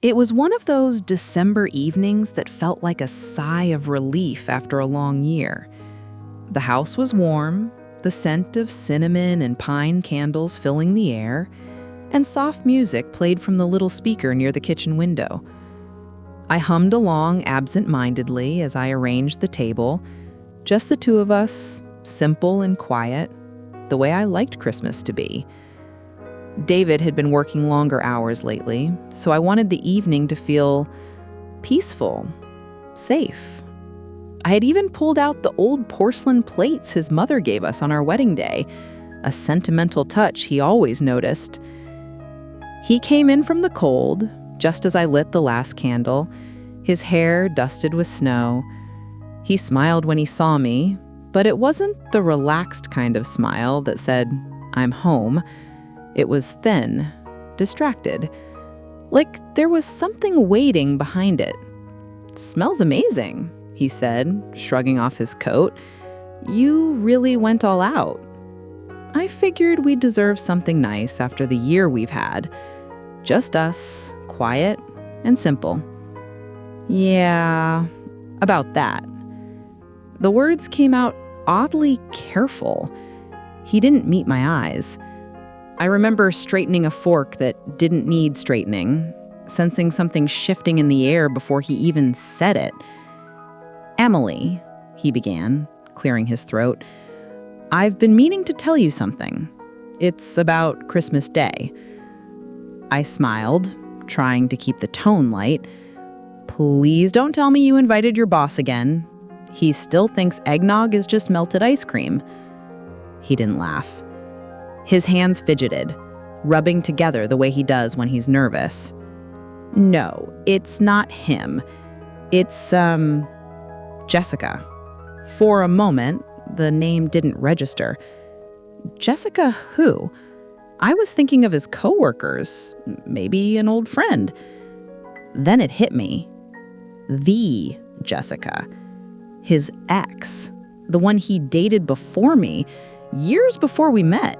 It was one of those December evenings that felt like a sigh of relief after a long year. The house was warm, the scent of cinnamon and pine candles filling the air, and soft music played from the little speaker near the kitchen window. I hummed along absent-mindedly as I arranged the table, just the two of us, simple and quiet, the way I liked Christmas to be. David had been working longer hours lately, so I wanted the evening to feel peaceful, safe. I had even pulled out the old porcelain plates his mother gave us on our wedding day, a sentimental touch he always noticed. He came in from the cold, just as I lit the last candle, his hair dusted with snow. He smiled when he saw me, but it wasn't the relaxed kind of smile that said, "I'm home." It was thin, distracted, like there was something waiting behind it. "Smells amazing," he said, shrugging off his coat. "You really went all out." I figured we deserved something nice after the year we've had. Just us, quiet and simple. "Yeah, about that." The words came out oddly careful. He didn't meet my eyes. I remember straightening a fork that didn't need straightening, sensing something shifting in the air before he even said it. "Emily," he began, clearing his throat, "I've been meaning to tell you something. It's about Christmas Day." I smiled, trying to keep the tone light. "Please don't tell me you invited your boss again. He still thinks eggnog is just melted ice cream." He didn't laugh. His hands fidgeted, rubbing together the way he does when he's nervous. "No, it's not him. It's, Jessica." For a moment, the name didn't register. Jessica who? I was thinking of his coworkers, maybe an old friend. Then it hit me. The Jessica. His ex. The one he dated before me, years before we met.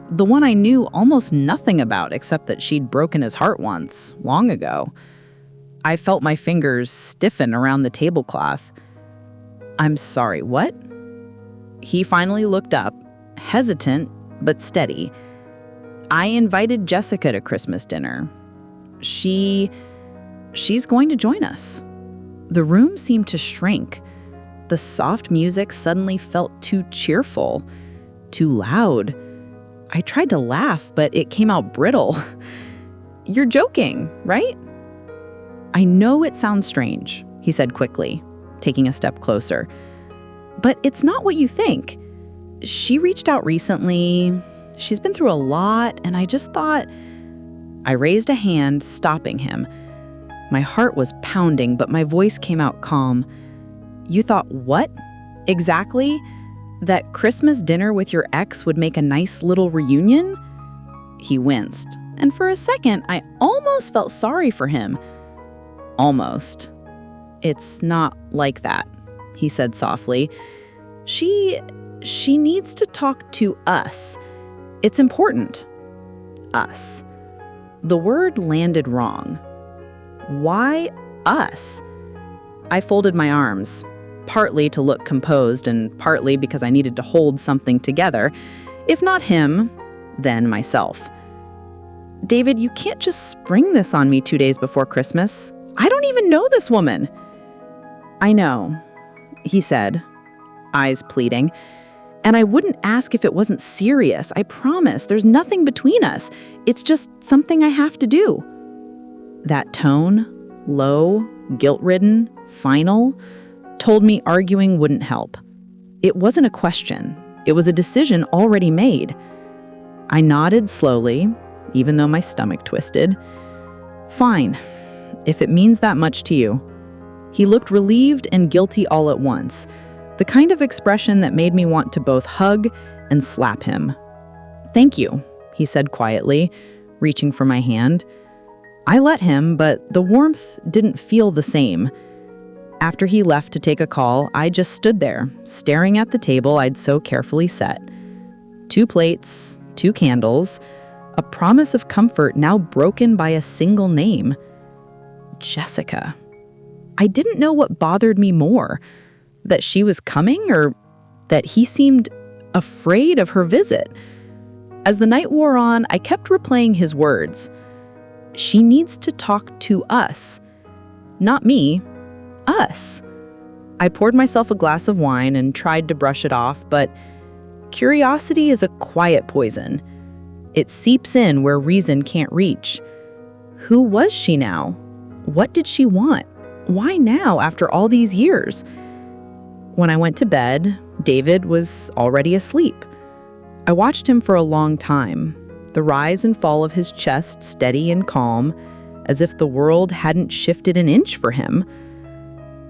The one I knew almost nothing about except that she'd broken his heart once, long ago. I felt my fingers stiffen around the tablecloth. "I'm sorry, what?" He finally looked up, hesitant but steady. "I invited Jessica to Christmas dinner. She's going to join us." The room seemed to shrink. The soft music suddenly felt too cheerful, too loud. I tried to laugh, but it came out brittle. "You're joking, right?" "I know it sounds strange," he said quickly, taking a step closer. "But it's not what you think. She reached out recently. She's been through a lot, and I just thought..." I raised a hand, stopping him. My heart was pounding, but my voice came out calm. "You thought what? Exactly? That Christmas dinner with your ex would make a nice little reunion?" He winced, and for a second, I almost felt sorry for him. "Almost. It's not like that," he said softly. She needs to talk to us. It's important. Us." The word landed wrong. Why us? I folded my arms, partly to look composed and partly because I needed to hold something together. If not him, then myself. "David, you can't just spring this on me 2 days before Christmas. I don't even know this woman." "I know," he said, eyes pleading. "And I wouldn't ask if it wasn't serious. I promise. There's nothing between us. It's just something I have to do." That tone, low, guilt-ridden, final, told me arguing wouldn't help. It wasn't a question. It was a decision already made. I nodded slowly, even though my stomach twisted. "Fine, if it means that much to you." He looked relieved and guilty all at once, the kind of expression that made me want to both hug and slap him. "Thank you," he said quietly, reaching for my hand. I let him, but the warmth didn't feel the same. After he left to take a call, I just stood there, staring at the table I'd so carefully set. 2 plates, 2 candles, a promise of comfort now broken by a single name. Jessica. I didn't know what bothered me more, that she was coming or that he seemed afraid of her visit. As the night wore on, I kept replaying his words. She needs to talk to us. Not me, us. I poured myself a glass of wine and tried to brush it off, but curiosity is a quiet poison. It seeps in where reason can't reach. Who was she now? What did she want? Why now, after all these years? When I went to bed, David was already asleep. I watched him for a long time, the rise and fall of his chest steady and calm, as if the world hadn't shifted an inch for him.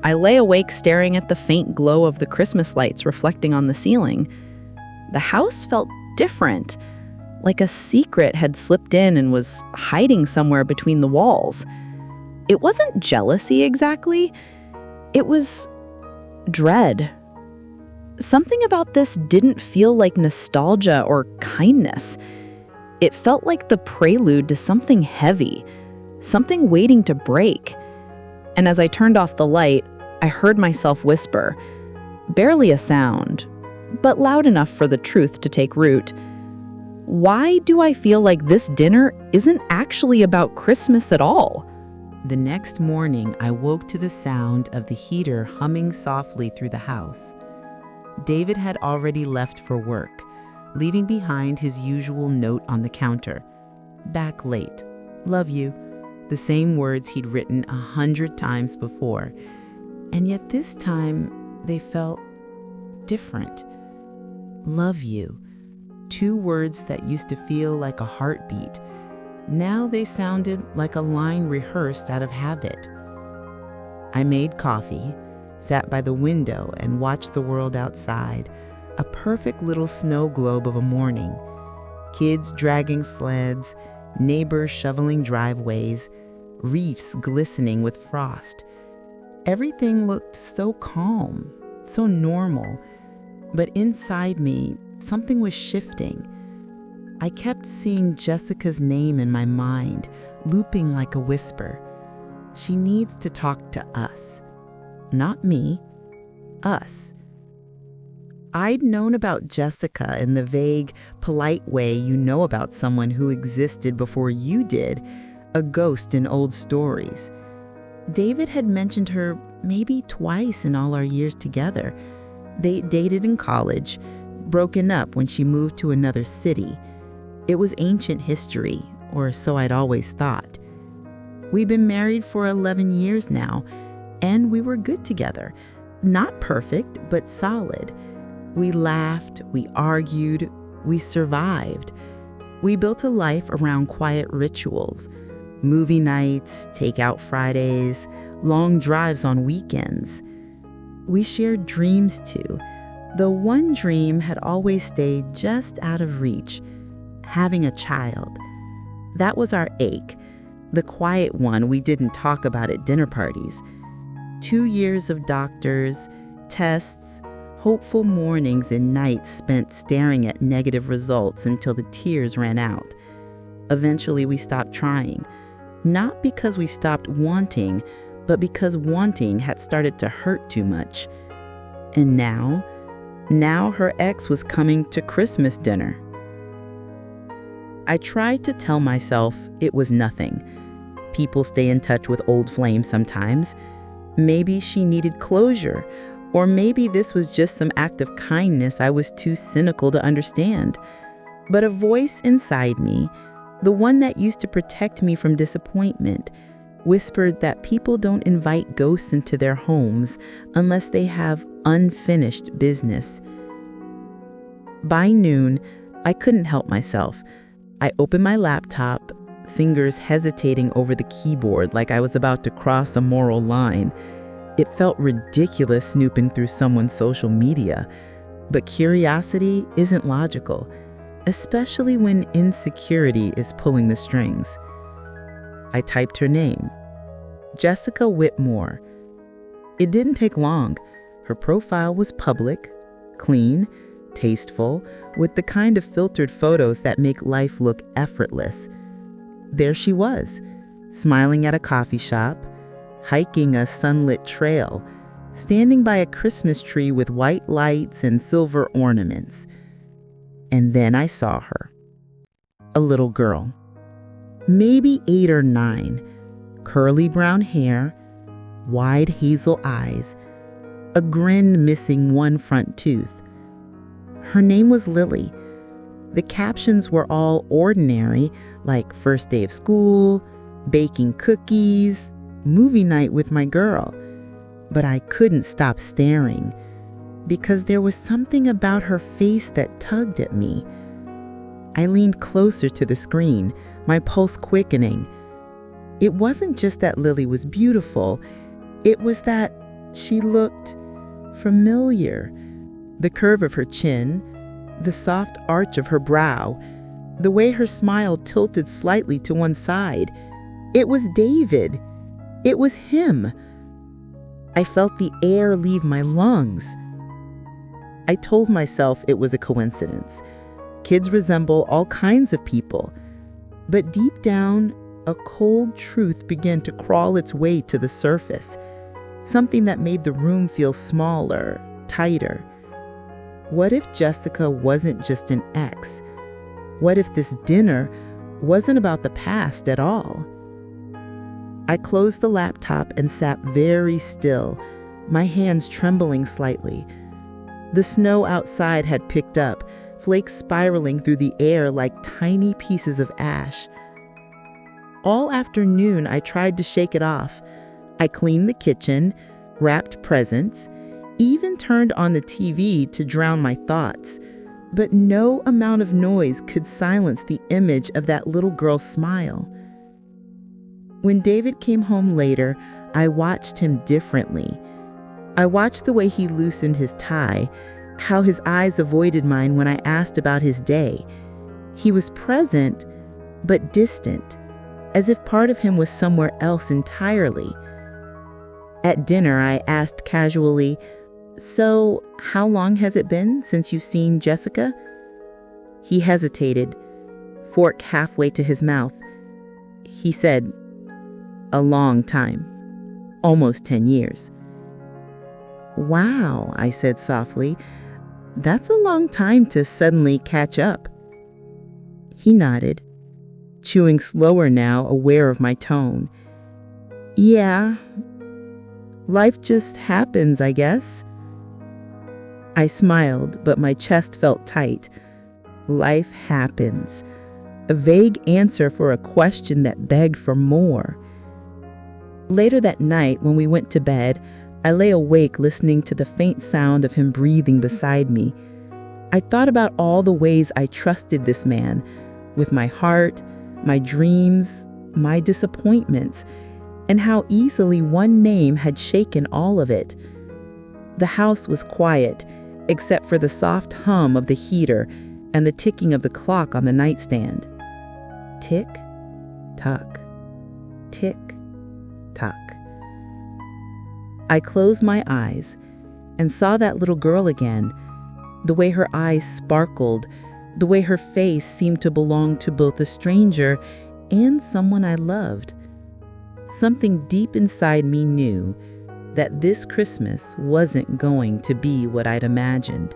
I lay awake staring at the faint glow of the Christmas lights reflecting on the ceiling. The house felt different, like a secret had slipped in and was hiding somewhere between the walls. It wasn't jealousy exactly. It was dread. Something about this didn't feel like nostalgia or kindness. It felt like the prelude to something heavy, something waiting to break. And as I turned off the light, I heard myself whisper, barely a sound, but loud enough for the truth to take root. Why do I feel like this dinner isn't actually about Christmas at all? The next morning, I woke to the sound of the heater humming softly through the house. David had already left for work, leaving behind his usual note on the counter. Back late. Love you. The same words he'd written 100 times before. And yet this time, they felt different. Love you. 2 words that used to feel like a heartbeat. Now they sounded like a line rehearsed out of habit. I made coffee, sat by the window and watched the world outside, a perfect little snow globe of a morning. Kids dragging sleds, neighbors shoveling driveways, reefs glistening with frost. Everything looked so calm, so normal, but inside me, something was shifting. I kept seeing Jessica's name in my mind, looping like a whisper. She needs to talk to us. Not me, us. I'd known about Jessica in the vague, polite way you know about someone who existed before you did, a ghost in old stories. David had mentioned her maybe twice in all our years together. They dated in college, broken up when she moved to another city. It was ancient history, or so I'd always thought. We'd been married for 11 years now, and we were good together. Not perfect, but solid. We laughed, we argued, we survived. We built a life around quiet rituals. Movie nights, takeout Fridays, long drives on weekends. We shared dreams too, though one dream had always stayed just out of reach. Having a child. That was our ache, the quiet one we didn't talk about at dinner parties. 2 years of doctors, tests, hopeful mornings and nights spent staring at negative results until the tears ran out. Eventually we stopped trying, not because we stopped wanting, but because wanting had started to hurt too much. And now her ex was coming to Christmas dinner. I tried to tell myself it was nothing. People stay in touch with old flames sometimes. Maybe she needed closure, or maybe this was just some act of kindness I was too cynical to understand. But a voice inside me, the one that used to protect me from disappointment, whispered that people don't invite ghosts into their homes unless they have unfinished business. By noon, I couldn't help myself. I opened my laptop, fingers hesitating over the keyboard like I was about to cross a moral line. It felt ridiculous snooping through someone's social media, but curiosity isn't logical, especially when insecurity is pulling the strings. I typed her name, Jessica Whitmore. It didn't take long. Her profile was public, clean, tasteful, with the kind of filtered photos that make life look effortless. There she was, smiling at a coffee shop, hiking a sunlit trail, standing by a Christmas tree with white lights and silver ornaments. And then I saw her. A little girl, maybe 8 or 9, curly brown hair, wide hazel eyes, a grin missing one front tooth. Her name was Lily. The captions were all ordinary, like first day of school, baking cookies, movie night with my girl. But I couldn't stop staring, because there was something about her face that tugged at me. I leaned closer to the screen, my pulse quickening. It wasn't just that Lily was beautiful, it was that she looked familiar. The curve of her chin, the soft arch of her brow, the way her smile tilted slightly to one side. It was David. It was him. I felt the air leave my lungs. I told myself it was a coincidence. Kids resemble all kinds of people. But deep down, a cold truth began to crawl its way to the surface. Something that made the room feel smaller, tighter. What if Jessica wasn't just an ex? What if this dinner wasn't about the past at all? I closed the laptop and sat very still, my hands trembling slightly. The snow outside had picked up, flakes spiraling through the air like tiny pieces of ash. All afternoon, I tried to shake it off. I cleaned the kitchen, wrapped presents, even turned on the TV to drown my thoughts. But no amount of noise could silence the image of that little girl's smile. When David came home later, I watched him differently. I watched the way he loosened his tie, how his eyes avoided mine when I asked about his day. He was present, but distant, as if part of him was somewhere else entirely. At dinner, I asked casually, "So, how long has it been since you've seen Jessica?" He hesitated, fork halfway to his mouth. He said, "A long time, almost 10 years. "Wow," I said softly, "that's a long time to suddenly catch up." He nodded, chewing slower now, aware of my tone. "Yeah, life just happens, I guess." I smiled, but my chest felt tight. Life happens. A vague answer for a question that begged for more. Later that night, when we went to bed, I lay awake listening to the faint sound of him breathing beside me. I thought about all the ways I trusted this man, with my heart, my dreams, my disappointments, and how easily one name had shaken all of it. The house was quiet, except for the soft hum of the heater and the ticking of the clock on the nightstand. Tick, tock, tick, tock. I closed my eyes and saw that little girl again, the way her eyes sparkled, the way her face seemed to belong to both a stranger and someone I loved. Something deep inside me knew that this Christmas wasn't going to be what I'd imagined.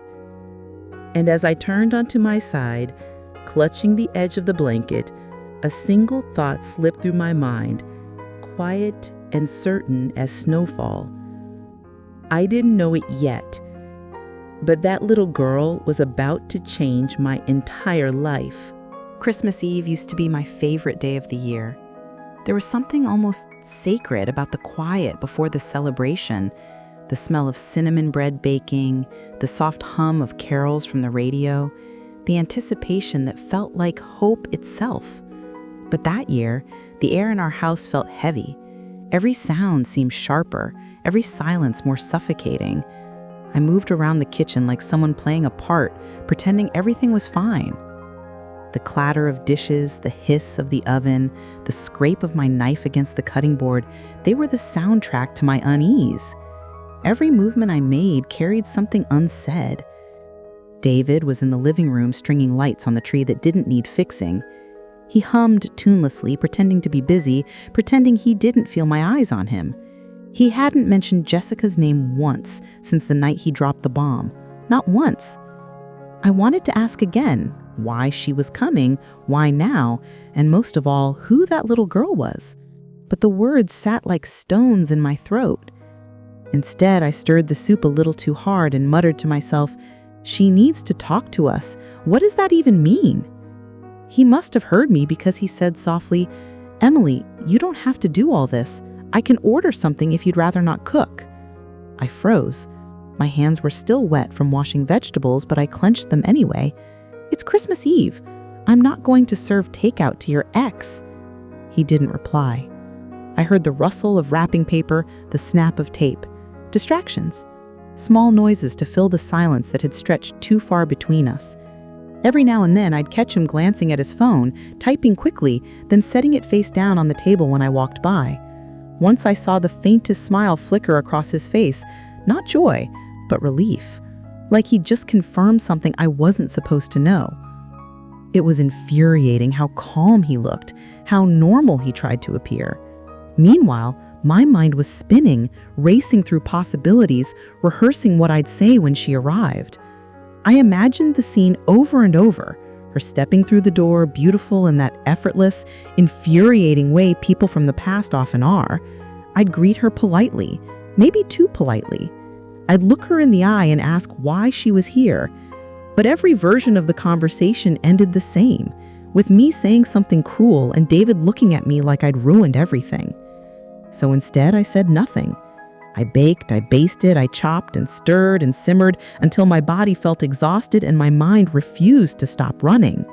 And as I turned onto my side, clutching the edge of the blanket, a single thought slipped through my mind, quiet and certain as snowfall. I didn't know it yet, but that little girl was about to change my entire life. Christmas Eve used to be my favorite day of the year. There was something almost sacred about the quiet before the celebration, the smell of cinnamon bread baking, the soft hum of carols from the radio, the anticipation that felt like hope itself. But that year, the air in our house felt heavy. Every sound seemed sharper, every silence more suffocating. I moved around the kitchen like someone playing a part, pretending everything was fine. The clatter of dishes, the hiss of the oven, the scrape of my knife against the cutting board, they were the soundtrack to my unease. Every movement I made carried something unsaid. David was in the living room stringing lights on the tree that didn't need fixing. He hummed tunelessly, pretending to be busy, pretending he didn't feel my eyes on him. He hadn't mentioned Jessica's name once since the night he dropped the bomb. Not once. I wanted to ask again why she was coming, why now, and most of all, who that little girl was. But the words sat like stones in my throat. Instead, I stirred the soup a little too hard and muttered to myself, "She needs to talk to us. What does that even mean?" He must have heard me because he said softly, "Emily, you don't have to do all this. I can order something if you'd rather not cook." I froze. My hands were still wet from washing vegetables, but I clenched them anyway. "It's Christmas Eve. I'm not going to serve takeout to your ex." He didn't reply. I heard the rustle of wrapping paper, the snap of tape. Distractions. Small noises to fill the silence that had stretched too far between us. Every now and then I'd catch him glancing at his phone, typing quickly, then setting it face down on the table when I walked by. Once I saw the faintest smile flicker across his face, not joy, but relief, like he'd just confirmed something I wasn't supposed to know. It was infuriating how calm he looked, how normal he tried to appear. Meanwhile, my mind was spinning, racing through possibilities, rehearsing what I'd say when she arrived. I imagined the scene over and over, her stepping through the door, beautiful in that effortless, infuriating way people from the past often are. I'd greet her politely, maybe too politely. I'd look her in the eye and ask why she was here. But every version of the conversation ended the same, with me saying something cruel and David looking at me like I'd ruined everything. So instead, I said nothing. I baked, I basted, I chopped and stirred and simmered until my body felt exhausted and my mind refused to stop running.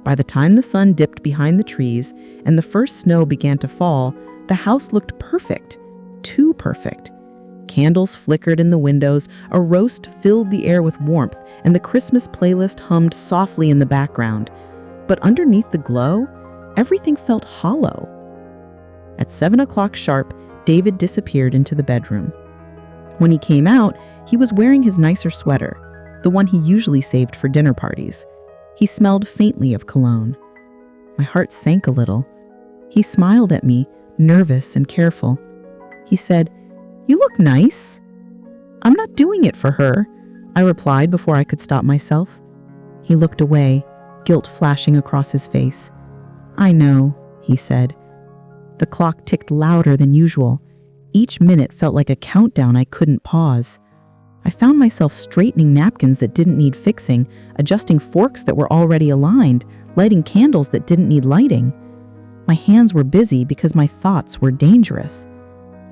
By the time the sun dipped behind the trees and the first snow began to fall, the house looked perfect, too perfect. Candles flickered in the windows, a roast filled the air with warmth, and the Christmas playlist hummed softly in the background. But underneath the glow, everything felt hollow. At 7 o'clock sharp, David disappeared into the bedroom. When he came out, he was wearing his nicer sweater, the one he usually saved for dinner parties. He smelled faintly of cologne. My heart sank a little. He smiled at me, nervous and careful. He said, "You look nice." "I'm not doing it for her," I replied before I could stop myself. He looked away, guilt flashing across his face. "I know," he said. The clock ticked louder than usual. Each minute felt like a countdown I couldn't pause. I found myself straightening napkins that didn't need fixing, adjusting forks that were already aligned, lighting candles that didn't need lighting. My hands were busy because my thoughts were dangerous.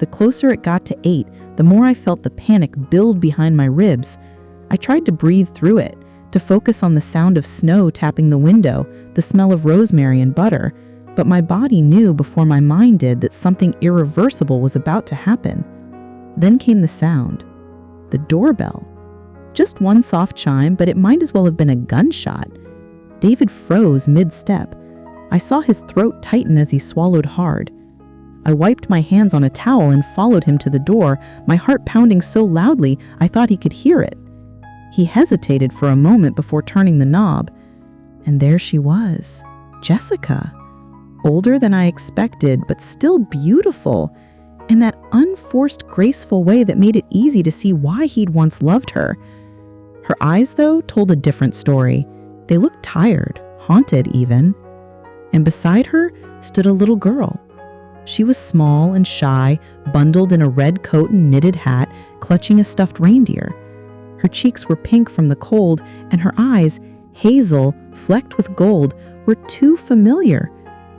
The closer it got to 8, the more I felt the panic build behind my ribs. I tried to breathe through it, to focus on the sound of snow tapping the window, the smell of rosemary and butter, but my body knew before my mind did that something irreversible was about to happen. Then came the sound. The doorbell. Just one soft chime, but it might as well have been a gunshot. David froze mid-step. I saw his throat tighten as he swallowed hard. I wiped my hands on a towel and followed him to the door, my heart pounding so loudly I thought he could hear it. He hesitated for a moment before turning the knob. And there she was, Jessica. Older than I expected, but still beautiful, in that unforced, graceful way that made it easy to see why he'd once loved her. Her eyes, though, told a different story. They looked tired, haunted even. And beside her stood a little girl. She was small and shy, bundled in a red coat and knitted hat, clutching a stuffed reindeer. Her cheeks were pink from the cold, and her eyes, hazel, flecked with gold, were too familiar.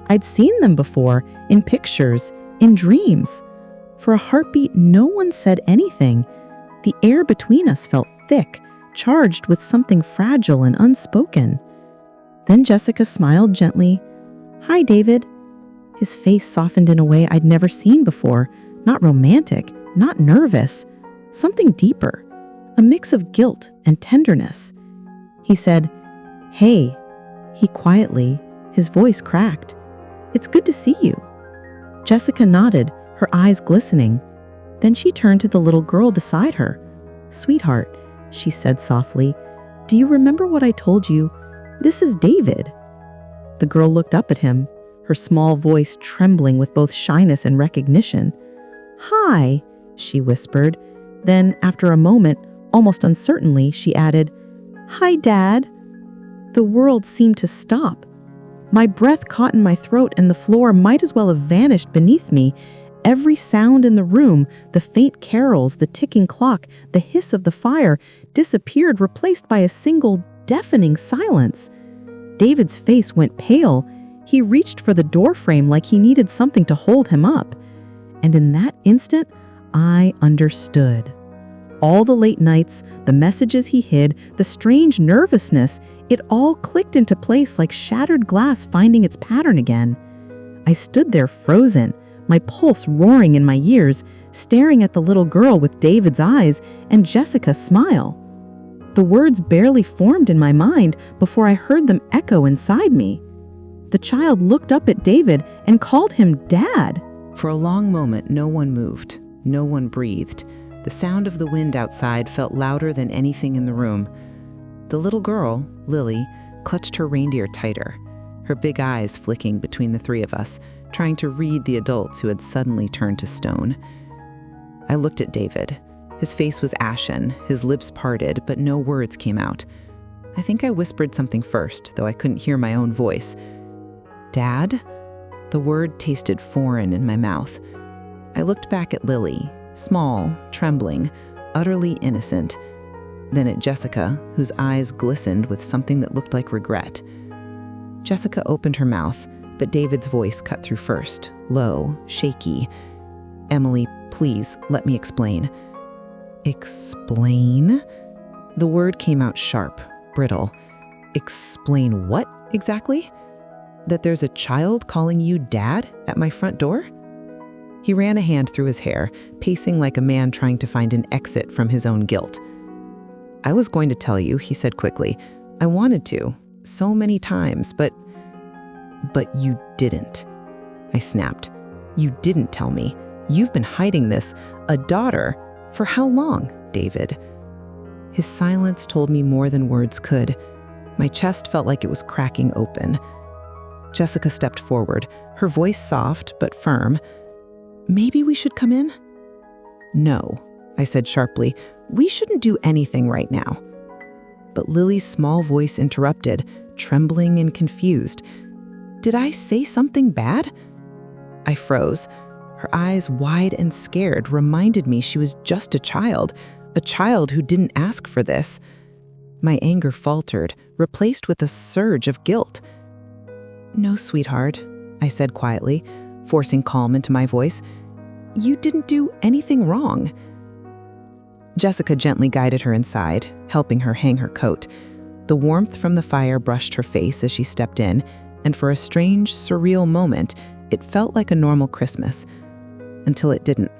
I'd seen them before, in pictures, in dreams. For a heartbeat, no one said anything. The air between us felt thick, charged with something fragile and unspoken. Then Jessica smiled gently. "Hi, David." His face softened in a way I'd never seen before, not romantic, not nervous, something deeper, a mix of guilt and tenderness. He said, "Hey." He quietly, his voice cracked. "It's good to see you." Jessica nodded, her eyes glistening. Then she turned to the little girl beside her. "Sweetheart," she said softly, "do you remember what I told you? This is David." The girl looked up at him, her small voice trembling with both shyness and recognition. "Hi," she whispered. Then, after a moment, almost uncertainly, she added, "Hi, Dad." The world seemed to stop. My breath caught in my throat and the floor might as well have vanished beneath me. Every sound in the room, the faint carols, the ticking clock, the hiss of the fire, disappeared, replaced by a single, deafening silence. David's face went pale. He reached for the doorframe like he needed something to hold him up. And in that instant, I understood. All the late nights, the messages he hid, the strange nervousness, it all clicked into place like shattered glass finding its pattern again. I stood there frozen, my pulse roaring in my ears, staring at the little girl with David's eyes and Jessica's smile. The words barely formed in my mind before I heard them echo inside me. The child looked up at David and called him Dad. For a long moment, no one moved. No one breathed. The sound of the wind outside felt louder than anything in the room. The little girl, Lily, clutched her reindeer tighter, her big eyes flicking between the three of us, trying to read the adults who had suddenly turned to stone. I looked at David. His face was ashen, his lips parted, but no words came out. I think I whispered something first, though I couldn't hear my own voice. "Dad?" The word tasted foreign in my mouth. I looked back at Lily, small, trembling, utterly innocent. Then at Jessica, whose eyes glistened with something that looked like regret. Jessica opened her mouth, but David's voice cut through first, low, shaky. "Emily, please, let me explain." "Explain?" The word came out sharp, brittle. "Explain what, exactly? That there's a child calling you Dad at my front door?" He ran a hand through his hair, pacing like a man trying to find an exit from his own guilt. "I was going to tell you," he said quickly. "I wanted to, so many times, but you didn't." I snapped. "You didn't tell me. You've been hiding this. A daughter. For how long, David?" His silence told me more than words could. My chest felt like it was cracking open. Jessica stepped forward, her voice soft but firm. "Maybe we should come in?" "No," I said sharply. "We shouldn't do anything right now." But Lily's small voice interrupted, trembling and confused. "Did I say something bad?" I froze. Her eyes, wide and scared, reminded me she was just a child who didn't ask for this. My anger faltered, replaced with a surge of guilt. "No, sweetheart," I said quietly, forcing calm into my voice. "You didn't do anything wrong." Jessica gently guided her inside, helping her hang her coat. The warmth from the fire brushed her face as she stepped in, and for a strange, surreal moment, it felt like a normal Christmas. Until it didn't.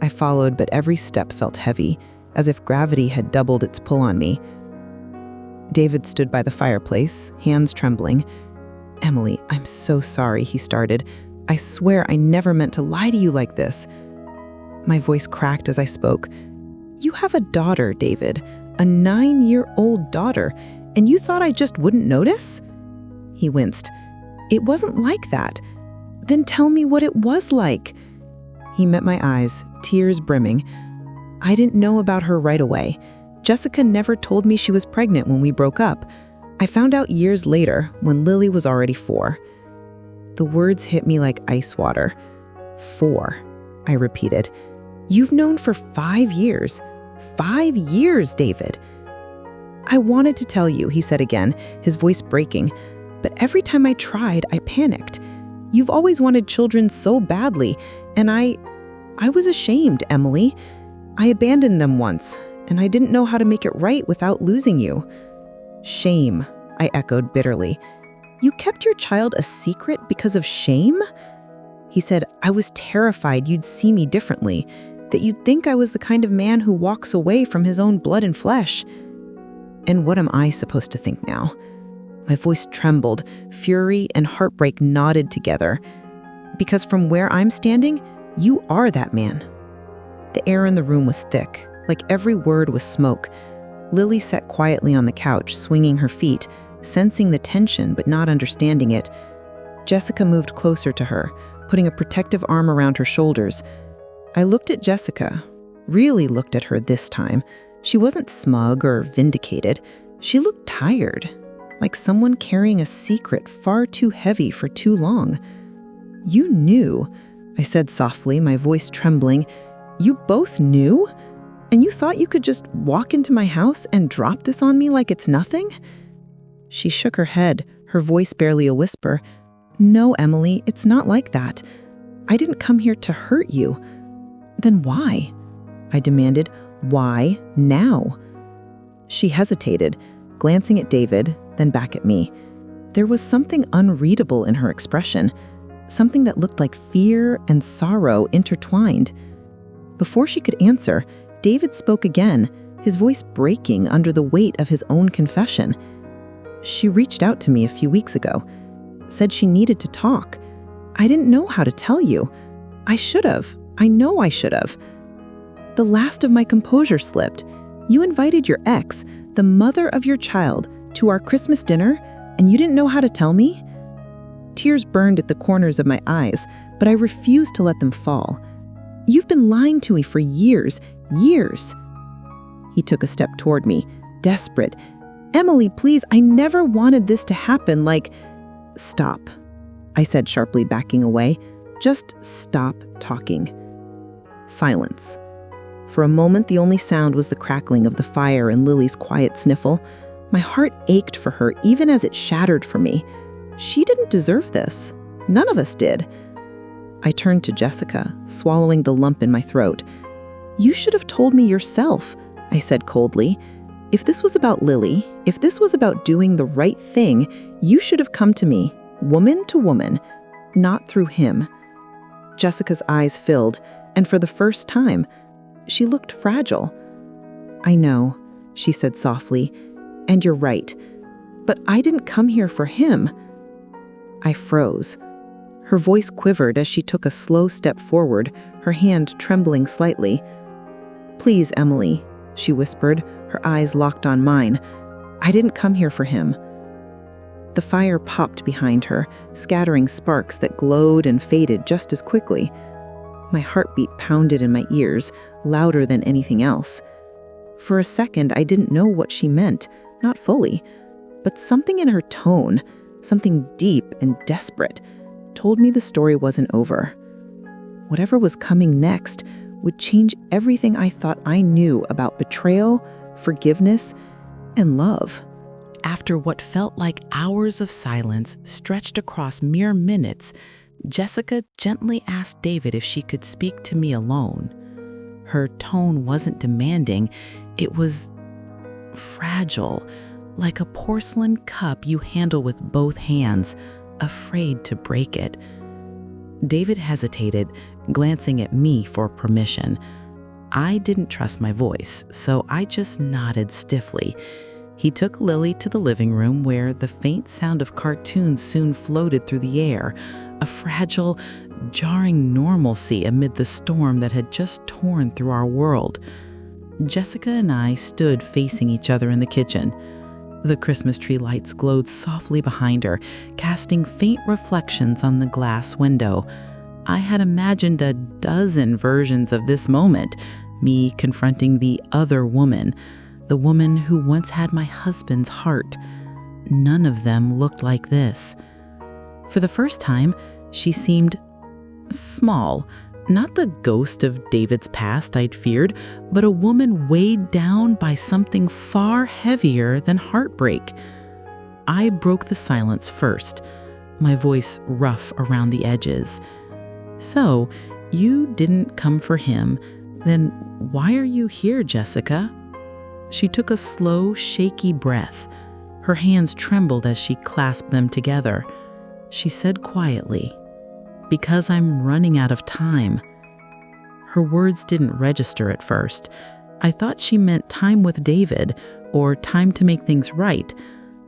I followed, but every step felt heavy, as if gravity had doubled its pull on me. David stood by the fireplace, hands trembling. "Emily, I'm so sorry," he started. "I swear I never meant to lie to you like this." My voice cracked as I spoke. "You have a daughter, David, a 9-year-old daughter, and you thought I just wouldn't notice?" He winced. "It wasn't like that." "Then tell me what it was like." He met my eyes, tears brimming. "I didn't know about her right away. Jessica never told me she was pregnant when we broke up. I found out years later, when Lily was already 4. The words hit me like ice water. 4, I repeated. "You've known for 5 years. 5 years, David." "I wanted to tell you," he said again, his voice breaking. "But every time I tried, I panicked. You've always wanted children so badly, and I was ashamed, Emily. I abandoned them once, and I didn't know how to make it right without losing you." "Shame," I echoed bitterly. "You kept your child a secret because of shame?" He said, "I was terrified you'd see me differently, that you'd think I was the kind of man who walks away from his own blood and flesh." And what am I supposed to think now? My voice trembled, fury and heartbreak knotted together. Because from where I'm standing, you are that man. The air in the room was thick, like every word was smoke. Lily sat quietly on the couch, swinging her feet, sensing the tension but not understanding it. Jessica moved closer to her, putting a protective arm around her shoulders. I looked at Jessica, really looked at her this time. She wasn't smug or vindicated. She looked tired, like someone carrying a secret far too heavy for too long. "You knew," I said softly, my voice trembling. "You both knew? And you thought you could just walk into my house and drop this on me like it's nothing?" She shook her head, her voice barely a whisper. "No, Emily, it's not like that. I didn't come here to hurt you." "Then why?" I demanded. "Why now?" She hesitated, glancing at David, then back at me. There was something unreadable in her expression, something that looked like fear and sorrow intertwined. Before she could answer, David spoke again, his voice breaking under the weight of his own confession. "She reached out to me a few weeks ago, said she needed to talk. I didn't know how to tell you. I should have. I know I should have. The last of my composure slipped. You invited your ex, the mother of your child, to our Christmas dinner, and you didn't know how to tell me?" Tears burned at the corners of my eyes, but I refused to let them fall. "You've been lying to me for years, years." He took a step toward me, desperate. "Emily, please, I never wanted this to happen, like—" "Stop," I said sharply, backing away. "Just stop talking." Silence. For a moment, the only sound was the crackling of the fire and Lily's quiet sniffle. My heart ached for her, even as it shattered for me. She didn't deserve this. None of us did. I turned to Jessica, swallowing the lump in my throat. "You should have told me yourself," I said coldly. "If this was about Lily, if this was about doing the right thing, you should have come to me, woman to woman, not through him." Jessica's eyes filled, and for the first time, she looked fragile. "I know," she said softly, "and you're right. But I didn't come here for him." I froze. Her voice quivered as she took a slow step forward, her hand trembling slightly. "Please, Emily," she whispered, her eyes locked on mine. "I didn't come here for him." The fire popped behind her, scattering sparks that glowed and faded just as quickly. My heartbeat pounded in my ears, louder than anything else. For a second, I didn't know what she meant, not fully, but something in her tone, something deep and desperate, told me the story wasn't over. Whatever was coming next would change everything I thought I knew about betrayal, forgiveness, and love. After what felt like hours of silence stretched across mere minutes, Jessica gently asked David if she could speak to me alone. Her tone wasn't demanding, it was fragile, like a porcelain cup you handle with both hands, afraid to break it. David hesitated, glancing at me for permission. I didn't trust my voice, so I just nodded stiffly. He took Lily to the living room where the faint sound of cartoons soon floated through the air, a fragile, jarring normalcy amid the storm that had just torn through our world. Jessica and I stood facing each other in the kitchen. The Christmas tree lights glowed softly behind her, casting faint reflections on the glass window. I had imagined a dozen versions of this moment, me confronting the other woman, the woman who once had my husband's heart. None of them looked like this. For the first time, she seemed small, not the ghost of David's past I'd feared, but a woman weighed down by something far heavier than heartbreak. I broke the silence first, my voice rough around the edges. "So, you didn't come for him. Then why are you here, Jessica?" She took a slow, shaky breath. Her hands trembled as she clasped them together. She said quietly, "Because I'm running out of time." Her words didn't register at first. I thought she meant time with David or time to make things right.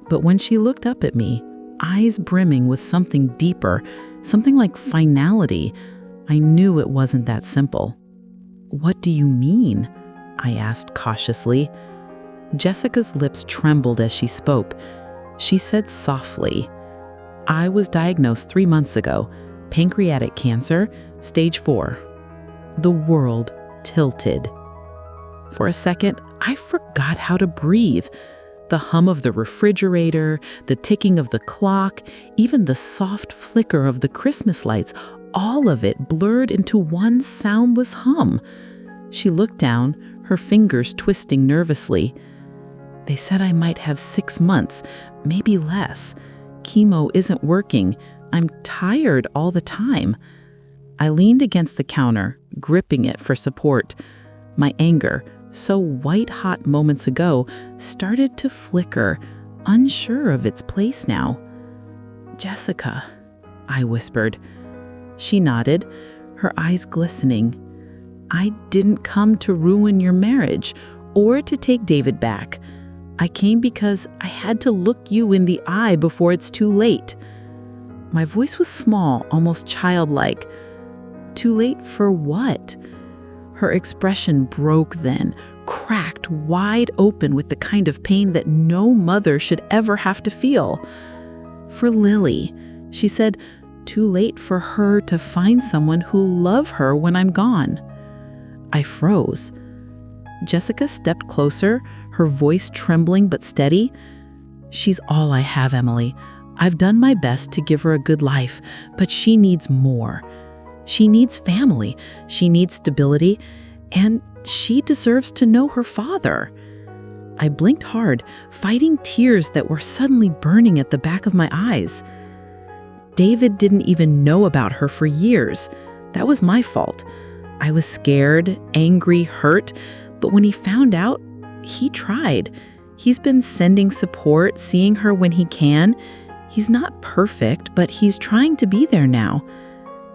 But when she looked up at me, eyes brimming with something deeper, something like finality, I knew it wasn't that simple. "What do you mean?" I asked cautiously. Jessica's lips trembled as she spoke. She said softly, "I was diagnosed 3 months ago, pancreatic cancer, stage 4. The world tilted. For a second, I forgot how to breathe. The hum of the refrigerator, the ticking of the clock, even the soft flicker of the Christmas lights, all of it blurred into one soundless hum. She looked down, her fingers twisting nervously. They said I might have 6 months, maybe less. Chemo isn't working. I'm tired all the time. I leaned against the counter, gripping it for support. My anger, so white-hot moments ago, started to flicker, unsure of its place now. "Jessica," I whispered. She nodded, her eyes glistening. "I didn't come to ruin your marriage or to take David back. I came because I had to look you in the eye before it's too late." My voice was small, almost childlike. Too late for what? Her expression broke then, cracked wide open with the kind of pain that no mother should ever have to feel. "For Lily," she said, "too late for her to find someone who'll love her when I'm gone." I froze. Jessica stepped closer, her voice trembling but steady. "She's all I have, Emily. I've done my best to give her a good life, but she needs more. She needs family, she needs stability, and she deserves to know her father." I blinked hard, fighting tears that were suddenly burning at the back of my eyes. David didn't even know about her for years. That was my fault. I was scared, angry, hurt, but when he found out, he tried. He's been sending support, seeing her when he can. He's not perfect, but he's trying to be there now.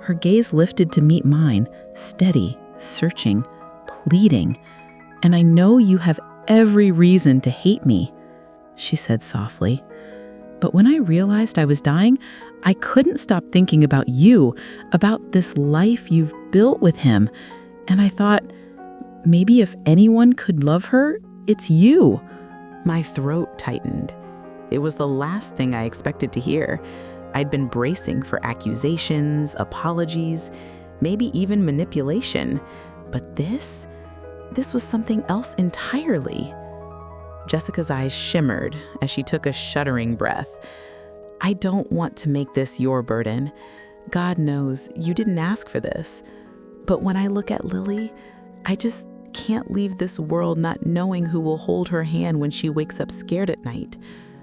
Her gaze lifted to meet mine, steady, searching, pleading. "And I know you have every reason to hate me," she said softly. But when I realized I was dying, I couldn't stop thinking about you, about this life you've built with him. And I thought, maybe if anyone could love her, it's you. My throat tightened. It was the last thing I expected to hear. I'd been bracing for accusations, apologies, maybe even manipulation. But this was something else entirely. Jessica's eyes shimmered as she took a shuddering breath. "I don't want to make this your burden. God knows you didn't ask for this. But when I look at Lily, I just can't leave this world not knowing who will hold her hand when she wakes up scared at night,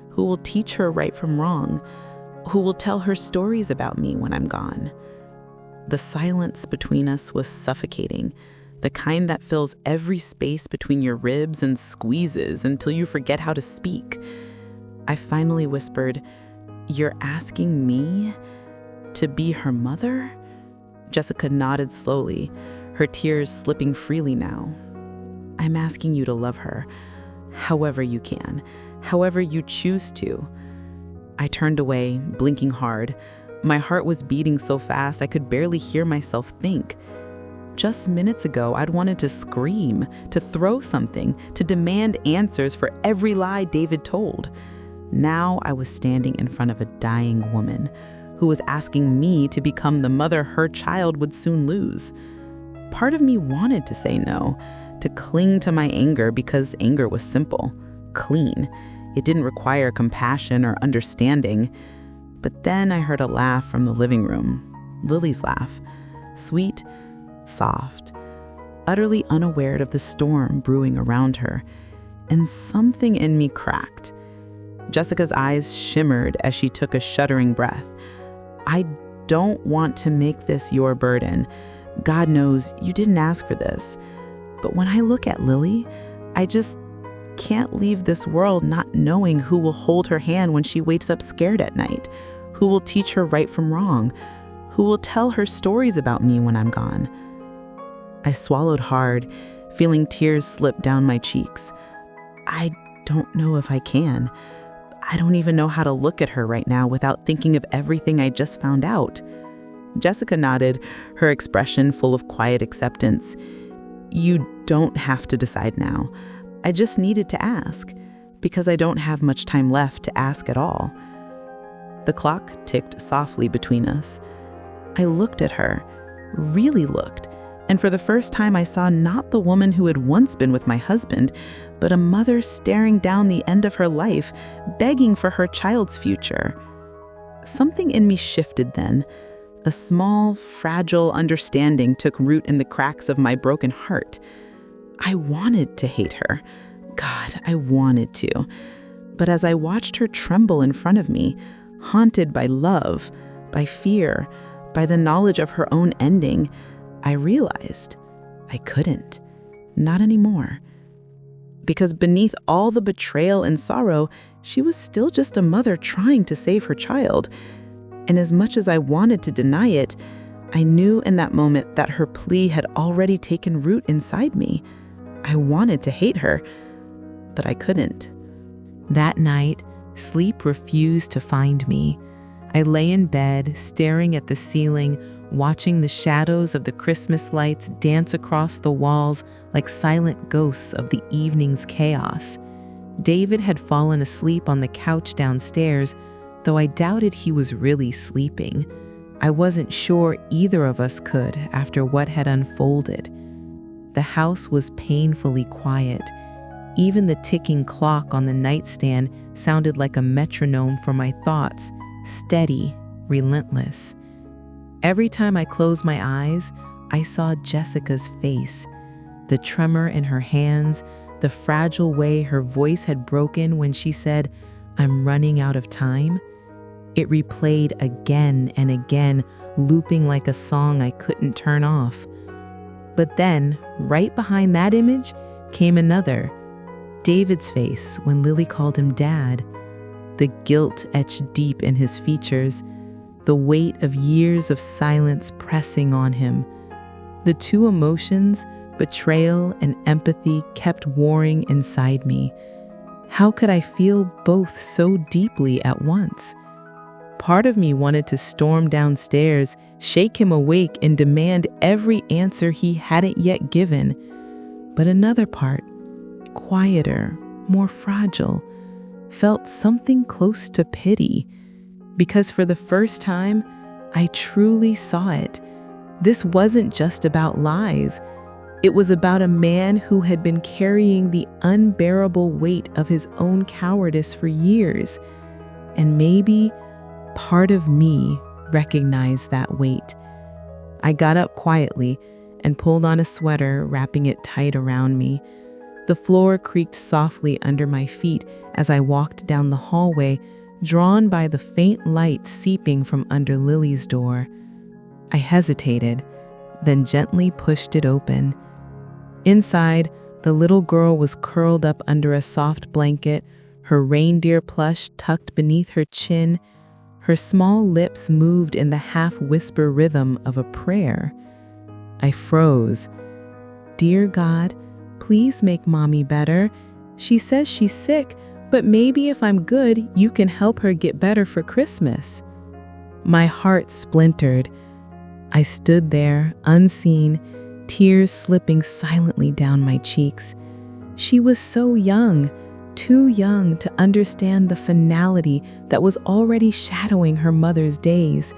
who will teach her right from wrong, who will tell her stories about me when I'm gone." The silence between us was suffocating, the kind that fills every space between your ribs and squeezes until you forget how to speak. I finally whispered, "You're asking me to be her mother?" Jessica nodded slowly, her tears slipping freely now. "I'm asking you to love her, however you can, however you choose to." I turned away, blinking hard. My heart was beating so fast I could barely hear myself think. Just minutes ago, I'd wanted to scream, to throw something, to demand answers for every lie David told. Now I was standing in front of a dying woman who was asking me to become the mother her child would soon lose. Part of me wanted to say no, to cling to my anger because anger was simple, clean. It didn't require compassion or understanding. But then I heard a laugh from the living room, Lily's laugh, sweet, soft, utterly unaware of the storm brewing around her, and something in me cracked. Jessica's eyes shimmered as she took a shuddering breath. "I don't want to make this your burden. God knows you didn't ask for this. But when I look at Lily, I just can't leave this world not knowing who will hold her hand when she wakes up scared at night, who will teach her right from wrong, who will tell her stories about me when I'm gone." I swallowed hard, feeling tears slip down my cheeks. I don't know if I can. I don't even know how to look at her right now without thinking of everything I just found out. Jessica nodded, her expression full of quiet acceptance. "You don't have to decide now. I just needed to ask, because I don't have much time left to ask at all." The clock ticked softly between us. I looked at her, really looked, And for the first time, I saw not the woman who had once been with my husband, but a mother staring down the end of her life, begging for her child's future. Something in me shifted then. A small, fragile understanding took root in the cracks of my broken heart. I wanted to hate her. God, I wanted to. But as I watched her tremble in front of me, haunted by love, by fear, by the knowledge of her own ending, I realized I couldn't. Not anymore. Because beneath all the betrayal and sorrow, she was still just a mother trying to save her child. And as much as I wanted to deny it, I knew in that moment that her plea had already taken root inside me. I wanted to hate her, but I couldn't. That night, sleep refused to find me. I lay in bed, staring at the ceiling, watching the shadows of the Christmas lights dance across the walls like silent ghosts of the evening's chaos. David had fallen asleep on the couch downstairs, though I doubted he was really sleeping. I wasn't sure either of us could after what had unfolded. The house was painfully quiet. Even the ticking clock on the nightstand sounded like a metronome for my thoughts, steady, relentless. Every time I closed my eyes, I saw Jessica's face, the tremor in her hands, the fragile way her voice had broken when she said, "I'm running out of time." It replayed again and again, looping like a song I couldn't turn off. But then, right behind that image, came another. David's face when Lily called him Dad. The guilt etched deep in his features, the weight of years of silence pressing on him. The two emotions, betrayal and empathy, kept warring inside me. How could I feel both so deeply at once? Part of me wanted to storm downstairs, shake him awake, and demand every answer he hadn't yet given. But another part, quieter, more fragile, felt something close to pity. Because for the first time, I truly saw it. This wasn't just about lies. It was about a man who had been carrying the unbearable weight of his own cowardice for years. And maybe part of me recognized that weight. I got up quietly and pulled on a sweater, wrapping it tight around me. The floor creaked softly under my feet as I walked down the hallway, drawn by the faint light seeping from under Lily's door. I hesitated, then gently pushed it open. Inside, the little girl was curled up under a soft blanket, her reindeer plush tucked beneath her chin. Her small lips moved in the half-whisper rhythm of a prayer. I froze. "Dear God, please make Mommy better. She says she's sick, but maybe if I'm good, you can help her get better for Christmas." My heart splintered. I stood there, unseen, tears slipping silently down my cheeks. She was so young, too young to understand the finality that was already shadowing her mother's days.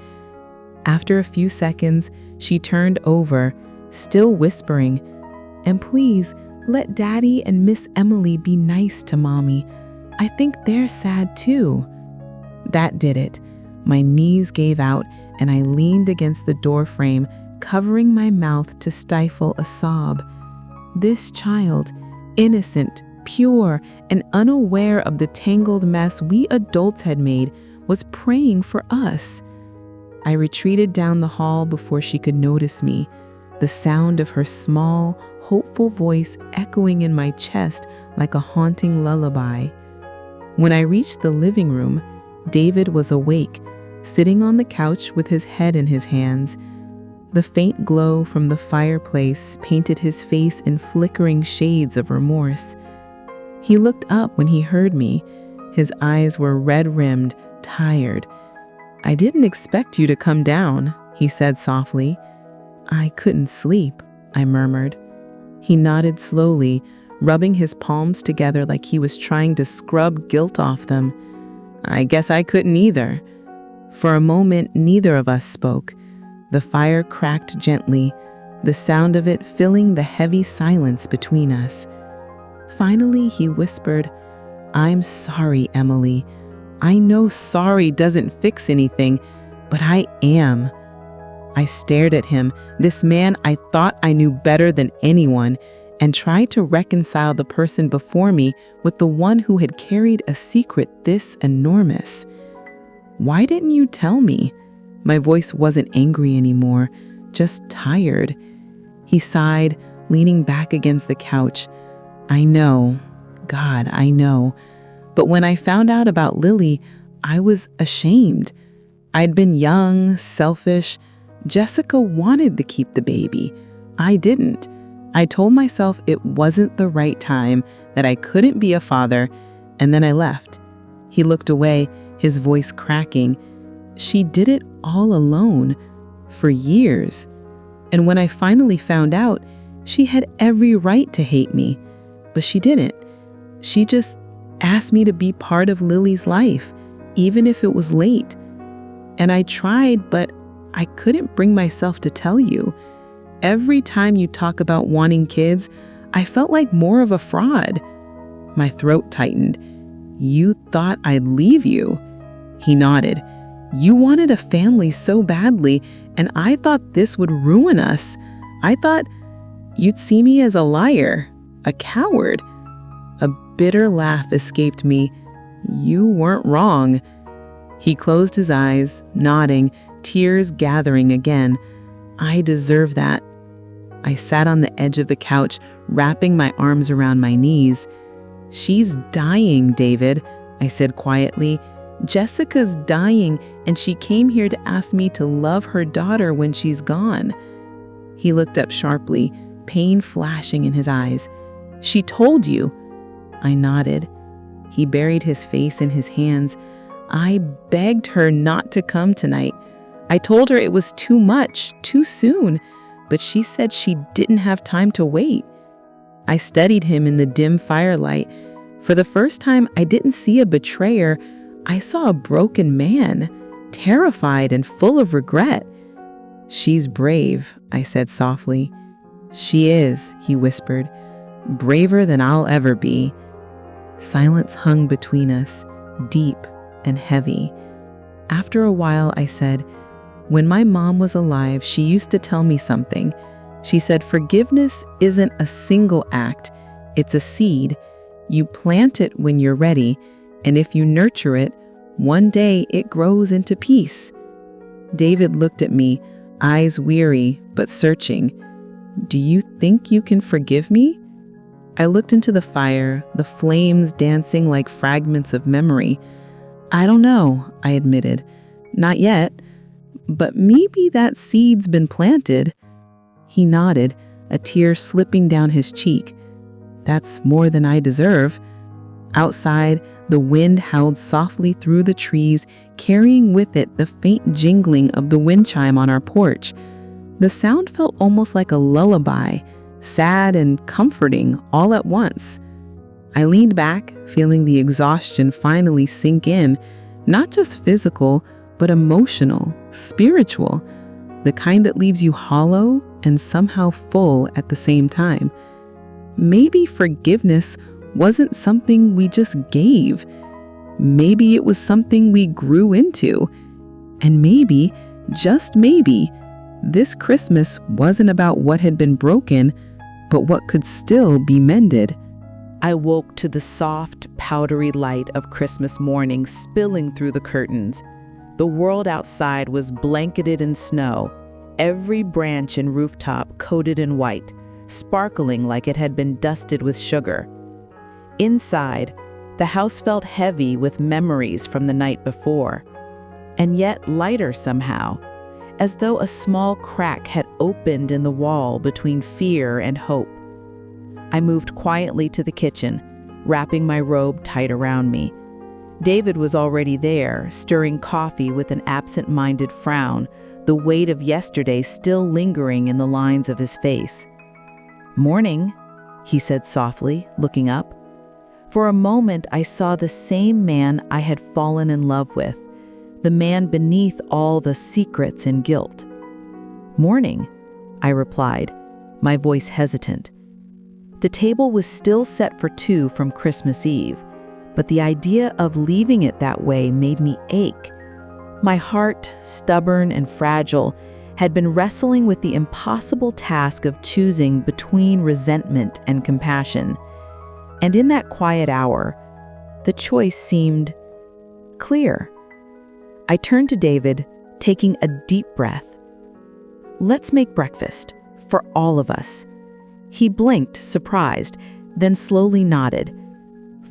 After a few seconds, she turned over, still whispering, "And please, let Daddy and Miss Emily be nice to Mommy. I think they're sad too." That did it. My knees gave out and I leaned against the doorframe, covering my mouth to stifle a sob. This child, innocent, pure, and unaware of the tangled mess we adults had made, was praying for us. I retreated down the hall before she could notice me, the sound of her small, hopeful voice echoing in my chest like a haunting lullaby. When I reached the living room, David was awake, sitting on the couch with his head in his hands. The faint glow from the fireplace painted his face in flickering shades of remorse. He looked up when he heard me. His eyes were red-rimmed, tired. "I didn't expect you to come down," he said softly. "I couldn't sleep," I murmured. He nodded slowly, rubbing his palms together like he was trying to scrub guilt off them. "I guess I couldn't either." For a moment, neither of us spoke. The fire cracked gently. the sound of it filling the heavy silence between us. Finally, he whispered, "I'm sorry, Emily. I know sorry doesn't fix anything, but I am." I stared at him, this man I thought I knew better than anyone, and tried to reconcile the person before me with the one who had carried a secret this enormous. "Why didn't you tell me?" My voice wasn't angry anymore, just tired. He sighed, leaning back against the couch. "I know. God, I know. But when I found out about Lily, I was ashamed. I'd been young, selfish. Jessica wanted to keep the baby. I didn't. I told myself it wasn't the right time, that I couldn't be a father, and then I left." He looked away, his voice cracking. "She did it all alone, for years. And when I finally found out, she had every right to hate me. But she didn't. She just asked me to be part of Lily's life, even if it was late. And I tried, but I couldn't bring myself to tell you. Every time you talk about wanting kids, I felt like more of a fraud." My throat tightened. "You thought I'd leave you?" He nodded. "You wanted a family so badly, and I thought this would ruin us. I thought you'd see me as a liar, a coward." A bitter laugh escaped me. "You weren't wrong." He closed his eyes, nodding, tears gathering again. "I deserve that." I sat on the edge of the couch, wrapping my arms around my knees. "She's dying, David," I said quietly. "Jessica's dying, and she came here to ask me to love her daughter when she's gone." He looked up sharply, pain flashing in his eyes. "She told you?" I nodded. He buried his face in his hands. "I begged her not to come tonight. I told her it was too much, too soon, but she said she didn't have time to wait." I studied him in the dim firelight. For the first time, I didn't see a betrayer. I saw a broken man, terrified and full of regret. "She's brave," I said softly. "She is," he whispered, "braver than I'll ever be." Silence hung between us, deep and heavy. After a while, I said, "When my mom was alive, she used to tell me something. She said, forgiveness isn't a single act, it's a seed. You plant it when you're ready, and if you nurture it, one day it grows into peace." David looked at me, eyes weary but searching. "Do you think you can forgive me?" I looked into the fire, the flames dancing like fragments of memory. "I don't know," I admitted. "Not yet. But maybe that seed's been planted." He nodded, a tear slipping down his cheek. "That's more than I deserve." Outside, the wind howled softly through the trees, carrying with it the faint jingling of the wind chime on our porch. The sound felt almost like a lullaby, sad and comforting all at once. I leaned back, feeling the exhaustion finally sink in, not just physical, but emotional, spiritual, the kind that leaves you hollow and somehow full at the same time. Maybe forgiveness wasn't something we just gave. Maybe it was something we grew into. And maybe, just maybe, this Christmas wasn't about what had been broken, but what could still be mended. I woke to the soft, powdery light of Christmas morning spilling through the curtains. The world outside was blanketed in snow, every branch and rooftop coated in white, sparkling like it had been dusted with sugar. Inside, the house felt heavy with memories from the night before, and yet lighter somehow, as though a small crack had opened in the wall between fear and hope. I moved quietly to the kitchen, wrapping my robe tight around me. David was already there, stirring coffee with an absent-minded frown, the weight of yesterday still lingering in the lines of his face. "Morning," he said softly, looking up. For a moment, I saw the same man I had fallen in love with, the man beneath all the secrets and guilt. "Morning," I replied, my voice hesitant. The table was still set for 2 from Christmas Eve, but the idea of leaving it that way made me ache. My heart, stubborn and fragile, had been wrestling with the impossible task of choosing between resentment and compassion. And in that quiet hour, the choice seemed clear. I turned to David, taking a deep breath. Let's make breakfast, for all of us. He blinked, surprised, then slowly nodded.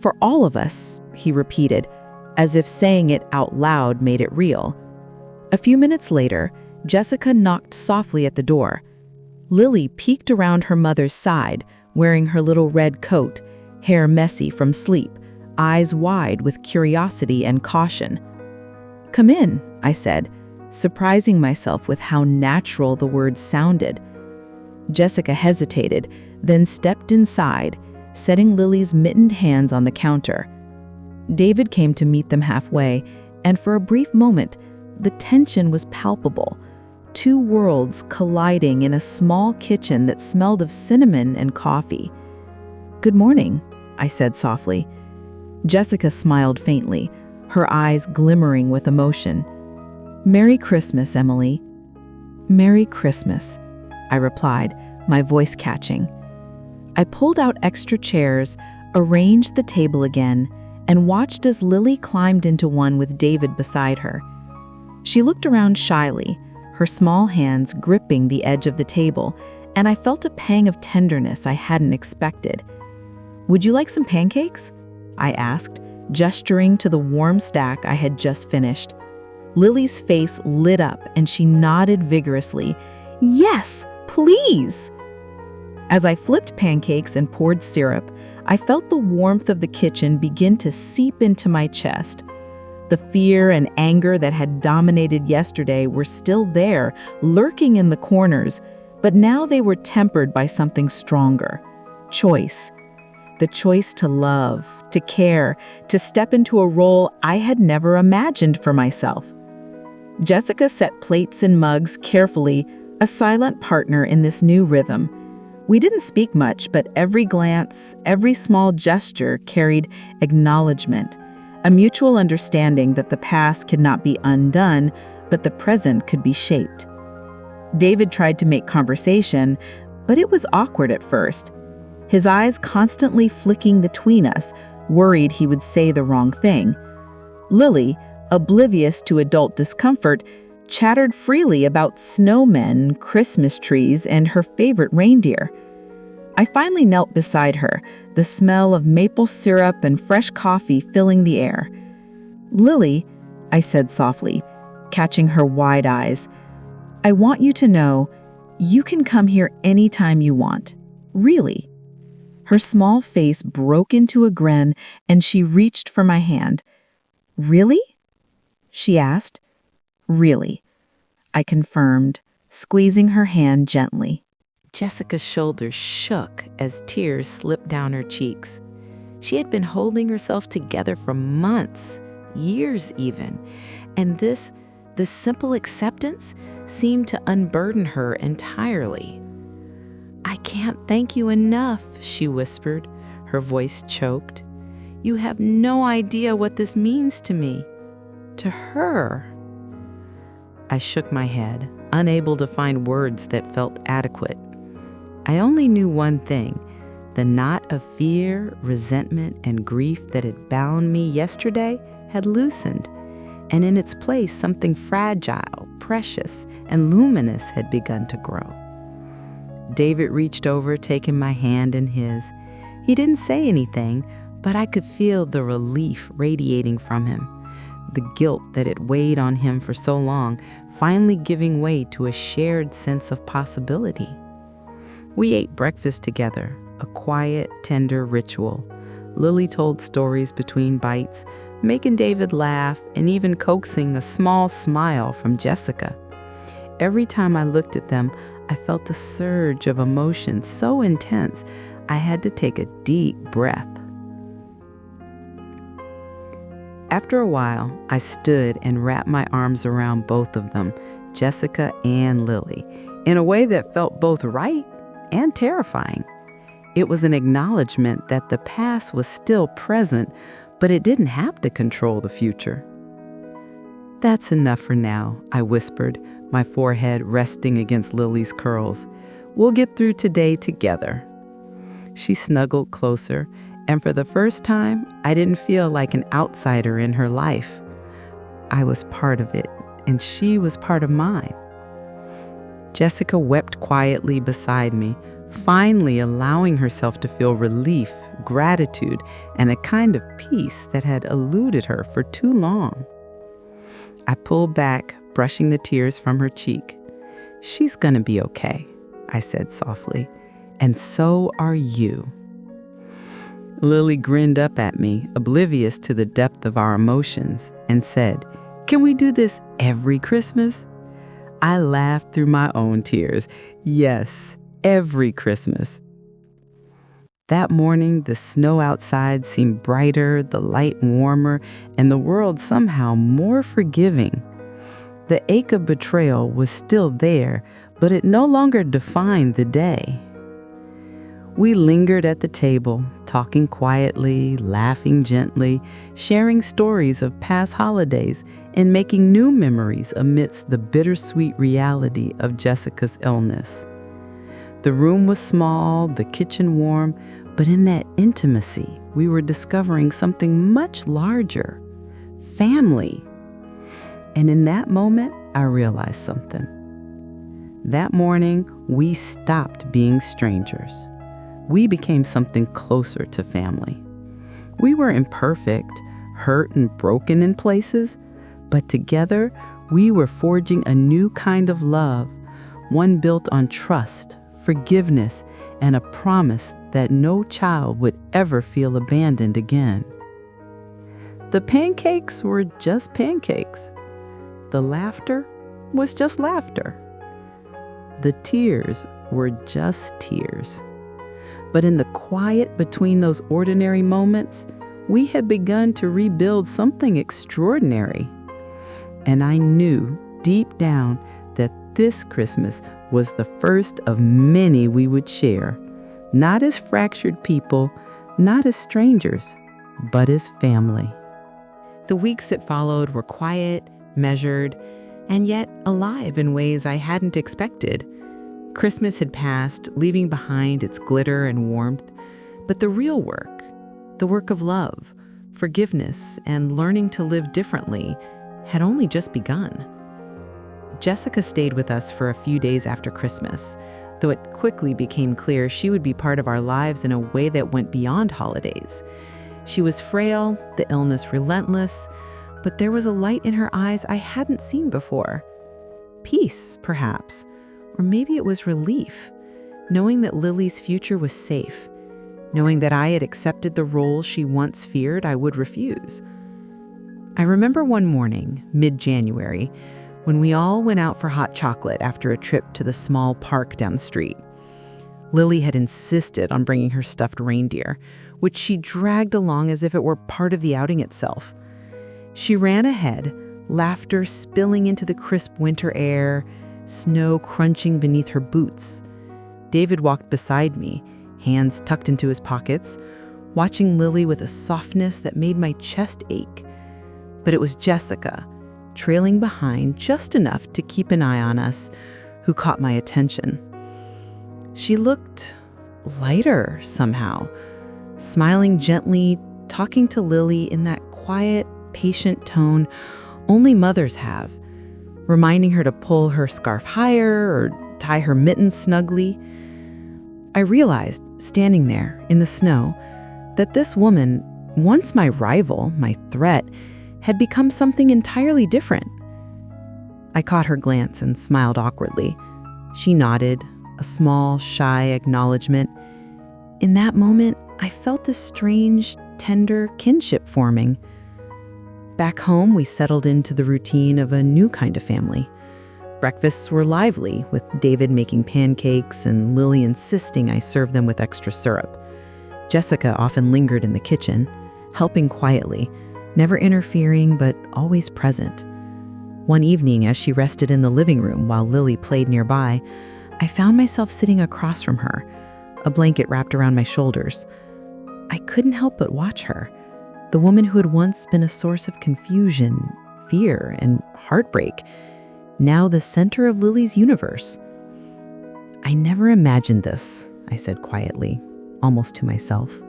For all of us, he repeated, as if saying it out loud made it real. A few minutes later, Jessica knocked softly at the door. Lily peeked around her mother's side, wearing her little red coat, hair messy from sleep, eyes wide with curiosity and caution. "Come in," I said, surprising myself with how natural the words sounded. Jessica hesitated, then stepped inside, setting Lily's mittened hands on the counter. David came to meet them halfway, and for a brief moment, the tension was palpable. 2 worlds colliding in a small kitchen that smelled of cinnamon and coffee. "Good morning," I said softly. Jessica smiled faintly, her eyes glimmering with emotion. "Merry Christmas, Emily." "Merry Christmas," I replied, my voice catching. I pulled out extra chairs, arranged the table again, and watched as Lily climbed into one with David beside her. She looked around shyly, her small hands gripping the edge of the table, and I felt a pang of tenderness I hadn't expected. "Would you like some pancakes?" I asked, gesturing to the warm stack I had just finished. Lily's face lit up and she nodded vigorously. "Yes, please!" As I flipped pancakes and poured syrup, I felt the warmth of the kitchen begin to seep into my chest. The fear and anger that had dominated yesterday were still there, lurking in the corners, but now they were tempered by something stronger: choice. The choice to love, to care, to step into a role I had never imagined for myself. Jessica set plates and mugs carefully, a silent partner in this new rhythm. We didn't speak much, but every glance, every small gesture carried acknowledgement, a mutual understanding that the past could not be undone, but the present could be shaped. David tried to make conversation, but it was awkward at first. His eyes constantly flicking between us, worried he would say the wrong thing. Lily, oblivious to adult discomfort, chattered freely about snowmen, Christmas trees, and her favorite reindeer. I finally knelt beside her, the smell of maple syrup and fresh coffee filling the air. "Lily," I said softly, catching her wide eyes, "I want you to know you can come here anytime you want. Really." Her small face broke into a grin and she reached for my hand. "Really?" she asked. "Really," I confirmed, squeezing her hand gently. Jessica's shoulders shook as tears slipped down her cheeks. She had been holding herself together for months, years even, and this simple acceptance seemed to unburden her entirely. "I can't thank you enough," she whispered, her voice choked. "You have no idea what this means to me, to her." I shook my head, unable to find words that felt adequate. I only knew one thing: the knot of fear, resentment, and grief that had bound me yesterday had loosened, and in its place something fragile, precious, and luminous had begun to grow. David reached over, taking my hand in his. He didn't say anything, but I could feel the relief radiating from him. The guilt that had weighed on him for so long finally giving way to a shared sense of possibility. We ate breakfast together, a quiet, tender ritual. Lily told stories between bites, making David laugh and even coaxing a small smile from Jessica. Every time I looked at them, I felt a surge of emotion so intense I had to take a deep breath. After a while, I stood and wrapped my arms around both of them, Jessica and Lily, in a way that felt both right and terrifying. It was an acknowledgement that the past was still present, but it didn't have to control the future. "That's enough for now," I whispered, my forehead resting against Lily's curls. "We'll get through today together." She snuggled closer, and for the first time, I didn't feel like an outsider in her life. I was part of it, and she was part of mine. Jessica wept quietly beside me, finally allowing herself to feel relief, gratitude, and a kind of peace that had eluded her for too long. I pulled back, brushing the tears from her cheek. "She's gonna be okay," I said softly, "and so are you." Lily grinned up at me, oblivious to the depth of our emotions, and said, "Can we do this every Christmas?" I laughed through my own tears. Yes, every Christmas. That morning, the snow outside seemed brighter, the light warmer, and the world somehow more forgiving. The ache of betrayal was still there, but it no longer defined the day. We lingered at the table, talking quietly, laughing gently, sharing stories of past holidays, and making new memories amidst the bittersweet reality of Jessica's illness. The room was small, the kitchen warm, but in that intimacy, we were discovering something much larger: family. And in that moment, I realized something. That morning, we stopped being strangers. We became something closer to family. We were imperfect, hurt and broken in places, but together, we were forging a new kind of love, one built on trust, forgiveness, and a promise that no child would ever feel abandoned again. The pancakes were just pancakes. The laughter was just laughter. The tears were just tears. But in the quiet between those ordinary moments, we had begun to rebuild something extraordinary. And I knew deep down that this Christmas was the first of many we would share, not as fractured people, not as strangers, but as family. The weeks that followed were quiet, measured, and yet alive in ways I hadn't expected. Christmas had passed, leaving behind its glitter and warmth, but the real work, the work of love, forgiveness, and learning to live differently, had only just begun. Jessica stayed with us for a few days after Christmas, though it quickly became clear she would be part of our lives in a way that went beyond holidays. She was frail, the illness relentless, but there was a light in her eyes I hadn't seen before. Peace, perhaps, or maybe it was relief, knowing that Lily's future was safe, knowing that I had accepted the role she once feared I would refuse. I remember one morning, mid-January, when we all went out for hot chocolate after a trip to the small park down the street. Lily had insisted on bringing her stuffed reindeer, which she dragged along as if it were part of the outing itself. She ran ahead, laughter spilling into the crisp winter air, snow crunching beneath her boots. David walked beside me, hands tucked into his pockets, watching Lily with a softness that made my chest ache. But it was Jessica, trailing behind just enough to keep an eye on us, who caught my attention. She looked lighter somehow, smiling gently, talking to Lily in that quiet, patient tone only mothers have, reminding her to pull her scarf higher or tie her mittens snugly. I realized, standing there in the snow, that this woman, once my rival, my threat, had become something entirely different. I caught her glance and smiled awkwardly. She nodded, a small, shy acknowledgement. In that moment, I felt a strange, tender kinship forming. Back home, we settled into the routine of a new kind of family. Breakfasts were lively, with David making pancakes and Lily insisting I serve them with extra syrup. Jessica often lingered in the kitchen, helping quietly, never interfering but always present. One evening, as she rested in the living room while Lily played nearby, I found myself sitting across from her, a blanket wrapped around my shoulders. I couldn't help but watch her, the woman who had once been a source of confusion, fear, and heartbreak, now the center of Lily's universe. "I never imagined this," I said quietly, almost to myself.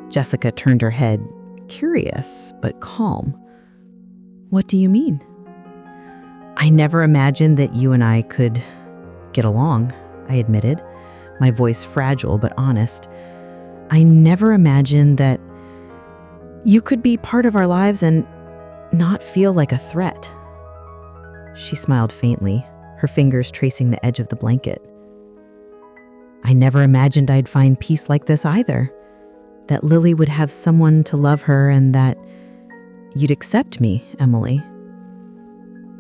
Jessica turned her head, curious but calm. "What do you mean?" "I never imagined that you and I could get along," I admitted, my voice fragile but honest. "I never imagined that you could be part of our lives and not feel like a threat." She smiled faintly, her fingers tracing the edge of the blanket. "I never imagined I'd find peace like this either, that Lily would have someone to love her and that you'd accept me, Emily."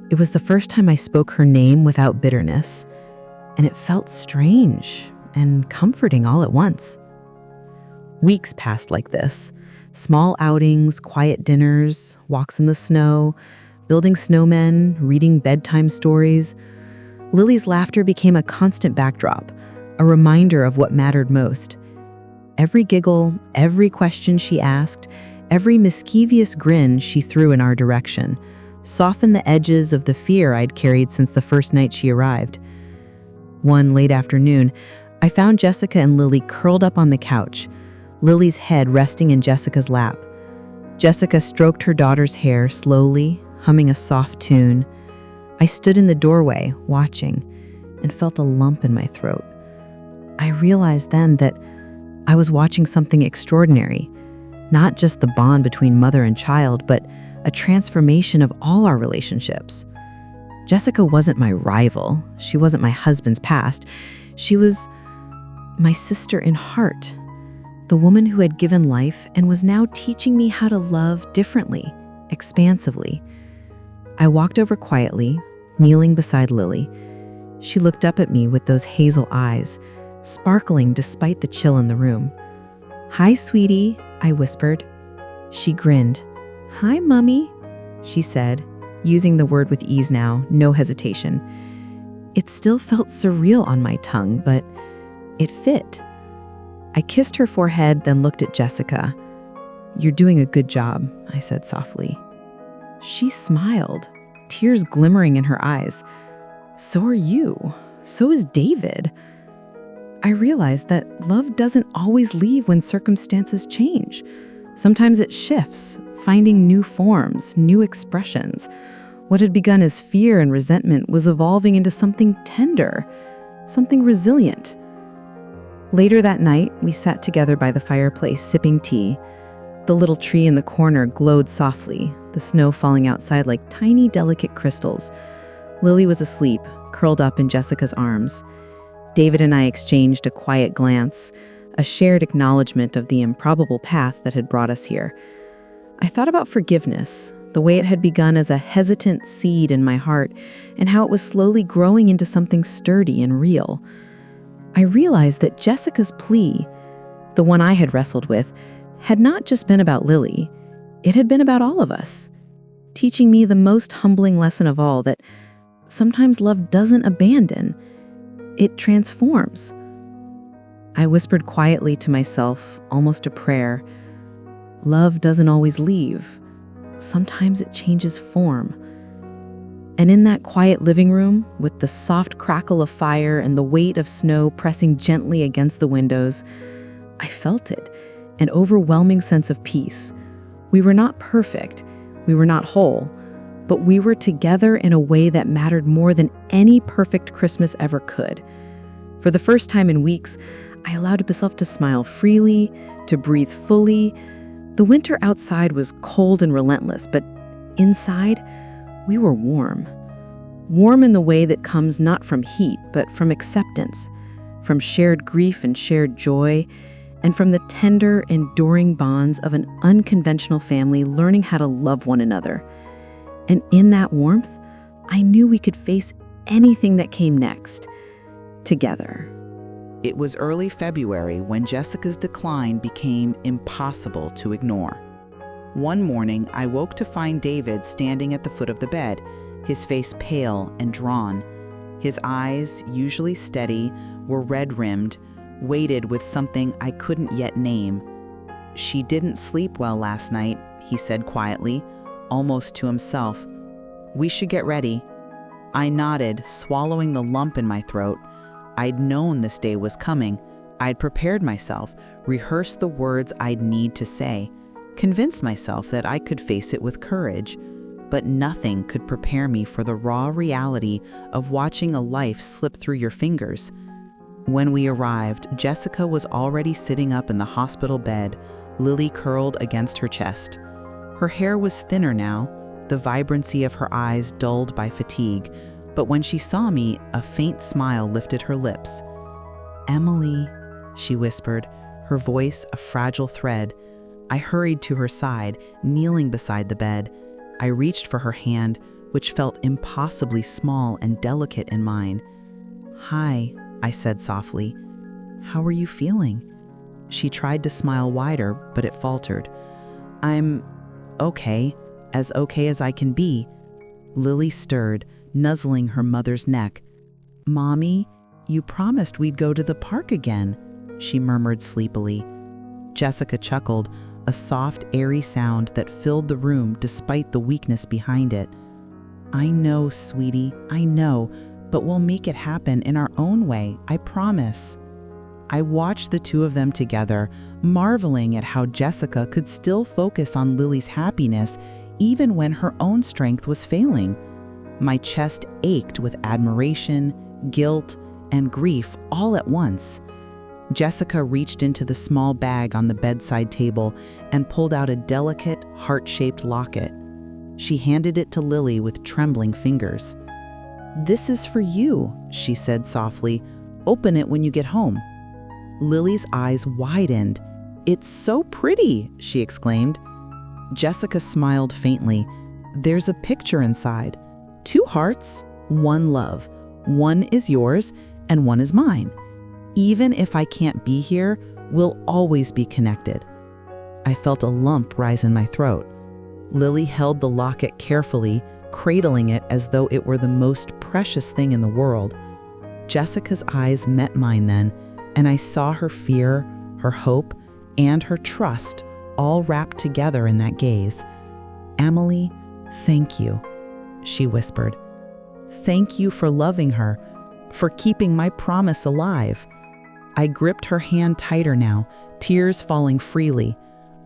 It was the first time I spoke her name without bitterness, and it felt strange and comforting all at once. Weeks passed like this. Small outings, quiet dinners, walks in the snow, building snowmen, reading bedtime stories. Lily's laughter became a constant backdrop, a reminder of what mattered most. Every giggle, every question she asked, every mischievous grin she threw in our direction softened the edges of the fear I'd carried since the first night she arrived. One late afternoon, I found Jessica and Lily curled up on the couch, Lily's head resting in Jessica's lap. Jessica stroked her daughter's hair slowly, humming a soft tune. I stood in the doorway, watching, and felt a lump in my throat. I realized then that I was watching something extraordinary, not just the bond between mother and child, but a transformation of all our relationships. Jessica wasn't my rival. She wasn't my husband's past. She was my sister in heart, the woman who had given life and was now teaching me how to love differently, expansively. I walked over quietly, kneeling beside Lily. She looked up at me with those hazel eyes, sparkling despite the chill in the room. "Hi, sweetie," I whispered. She grinned. "Hi, Mummy," she said, using the word with ease now, no hesitation. It still felt surreal on my tongue, but it fit. I kissed her forehead, then looked at Jessica. "You're doing a good job," I said softly. She smiled, tears glimmering in her eyes. "So are you. So is David." I realized that love doesn't always leave when circumstances change. Sometimes it shifts, finding new forms, new expressions. What had begun as fear and resentment was evolving into something tender, something resilient. Later that night, we sat together by the fireplace, sipping tea. The little tree in the corner glowed softly, the snow falling outside like tiny, delicate crystals. Lily was asleep, curled up in Jessica's arms. David and I exchanged a quiet glance, a shared acknowledgement of the improbable path that had brought us here. I thought about forgiveness, the way it had begun as a hesitant seed in my heart, and how it was slowly growing into something sturdy and real. I realized that Jessica's plea, the one I had wrestled with, had not just been about Lily. It had been about all of us, teaching me the most humbling lesson of all, that sometimes love doesn't abandon, it transforms. I whispered quietly to myself, almost a prayer. Love doesn't always leave. Sometimes it changes form. And in that quiet living room, with the soft crackle of fire and the weight of snow pressing gently against the windows, I felt it, an overwhelming sense of peace. We were not perfect, we were not whole, but we were together in a way that mattered more than any perfect Christmas ever could. For the first time in weeks, I allowed myself to smile freely, to breathe fully. The winter outside was cold and relentless, but inside, we were warm. Warm in the way that comes not from heat, but from acceptance, from shared grief and shared joy, and from the tender, enduring bonds of an unconventional family learning how to love one another. And in that warmth, I knew we could face anything that came next, together. It was early February when Jessica's decline became impossible to ignore. One morning, I woke to find David standing at the foot of the bed, his face pale and drawn, His eyes, usually steady, were red-rimmed, weighted with something I couldn't yet name. "She didn't sleep well last night," he said quietly, almost to himself. "We should get ready." I nodded, swallowing the lump in my throat. I'd known this day was coming. I'd prepared myself, rehearsed the words I'd need to say, convinced myself that I could face it with courage. But nothing could prepare me for the raw reality of watching a life slip through your fingers. When we arrived, Jessica was already sitting up in the hospital bed, Lily curled against her chest. Her hair was thinner now, the vibrancy of her eyes dulled by fatigue, but when she saw me, a faint smile lifted her lips. "Emily," she whispered, her voice a fragile thread. I hurried to her side, kneeling beside the bed. I reached for her hand, which felt impossibly small and delicate in mine. "Hi," I said softly. "How are you feeling?" She tried to smile wider, but it faltered. "I'm okay as I can be." Lily stirred, nuzzling her mother's neck. "Mommy, you promised we'd go to the park again," she murmured sleepily. Jessica chuckled, a soft, airy sound that filled the room despite the weakness behind it. "I know, sweetie, I know, but we'll make it happen in our own way, I promise." I watched the two of them together, marveling at how Jessica could still focus on Lily's happiness even when her own strength was failing. My chest ached with admiration, guilt, and grief all at once. Jessica reached into the small bag on the bedside table and pulled out a delicate, heart-shaped locket. She handed it to Lily with trembling fingers. "This is for you," she said softly. "Open it when you get home." Lily's eyes widened. "It's so pretty," she exclaimed. Jessica smiled faintly. "There's a picture inside. 2 hearts, 1 love. One is yours and one is mine. Even if I can't be here, we'll always be connected." I felt a lump rise in my throat. Lily held the locket carefully, cradling it as though it were the most precious thing in the world. Jessica's eyes met mine then, and I saw her fear, her hope, and her trust all wrapped together in that gaze. "Emily, thank you," she whispered. "Thank you for loving her, for keeping my promise alive." I gripped her hand tighter now, tears falling freely.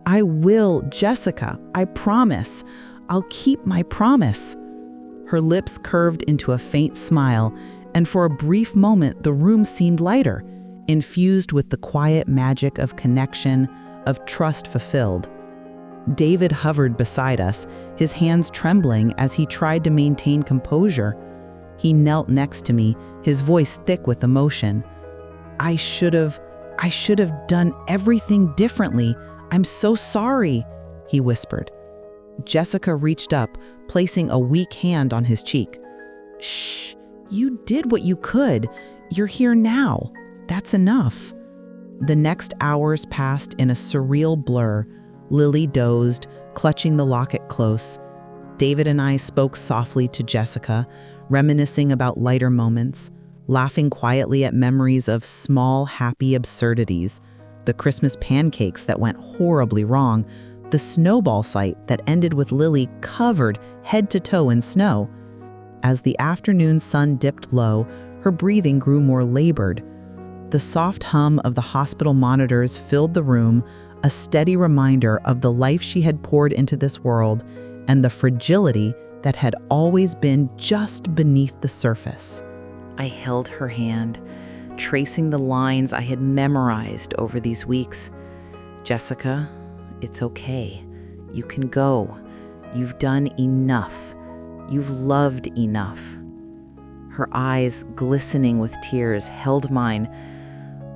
"I will, Jessica, I promise. I'll keep my promise." Her lips curved into a faint smile, and for a brief moment the room seemed lighter, infused with the quiet magic of connection, of trust fulfilled. David hovered beside us, his hands trembling as he tried to maintain composure. He knelt next to me, his voice thick with emotion. I should have done everything differently. I'm so sorry," he whispered. Jessica reached up, placing a weak hand on his cheek. "Shh, you did what you could. You're here now. That's enough." The next hours passed in a surreal blur. Lily dozed, clutching the locket close. David and I spoke softly to Jessica, reminiscing about lighter moments, laughing quietly at memories of small, happy absurdities, the Christmas pancakes that went horribly wrong, the snowball fight that ended with Lily covered head to toe in snow. As the afternoon sun dipped low, her breathing grew more labored. The soft hum of the hospital monitors filled the room, a steady reminder of the life she had poured into this world and the fragility that had always been just beneath the surface. I held her hand, tracing the lines I had memorized over these weeks. "Jessica, it's okay. You can go. You've done enough. You've loved enough." Her eyes, glistening with tears, held mine.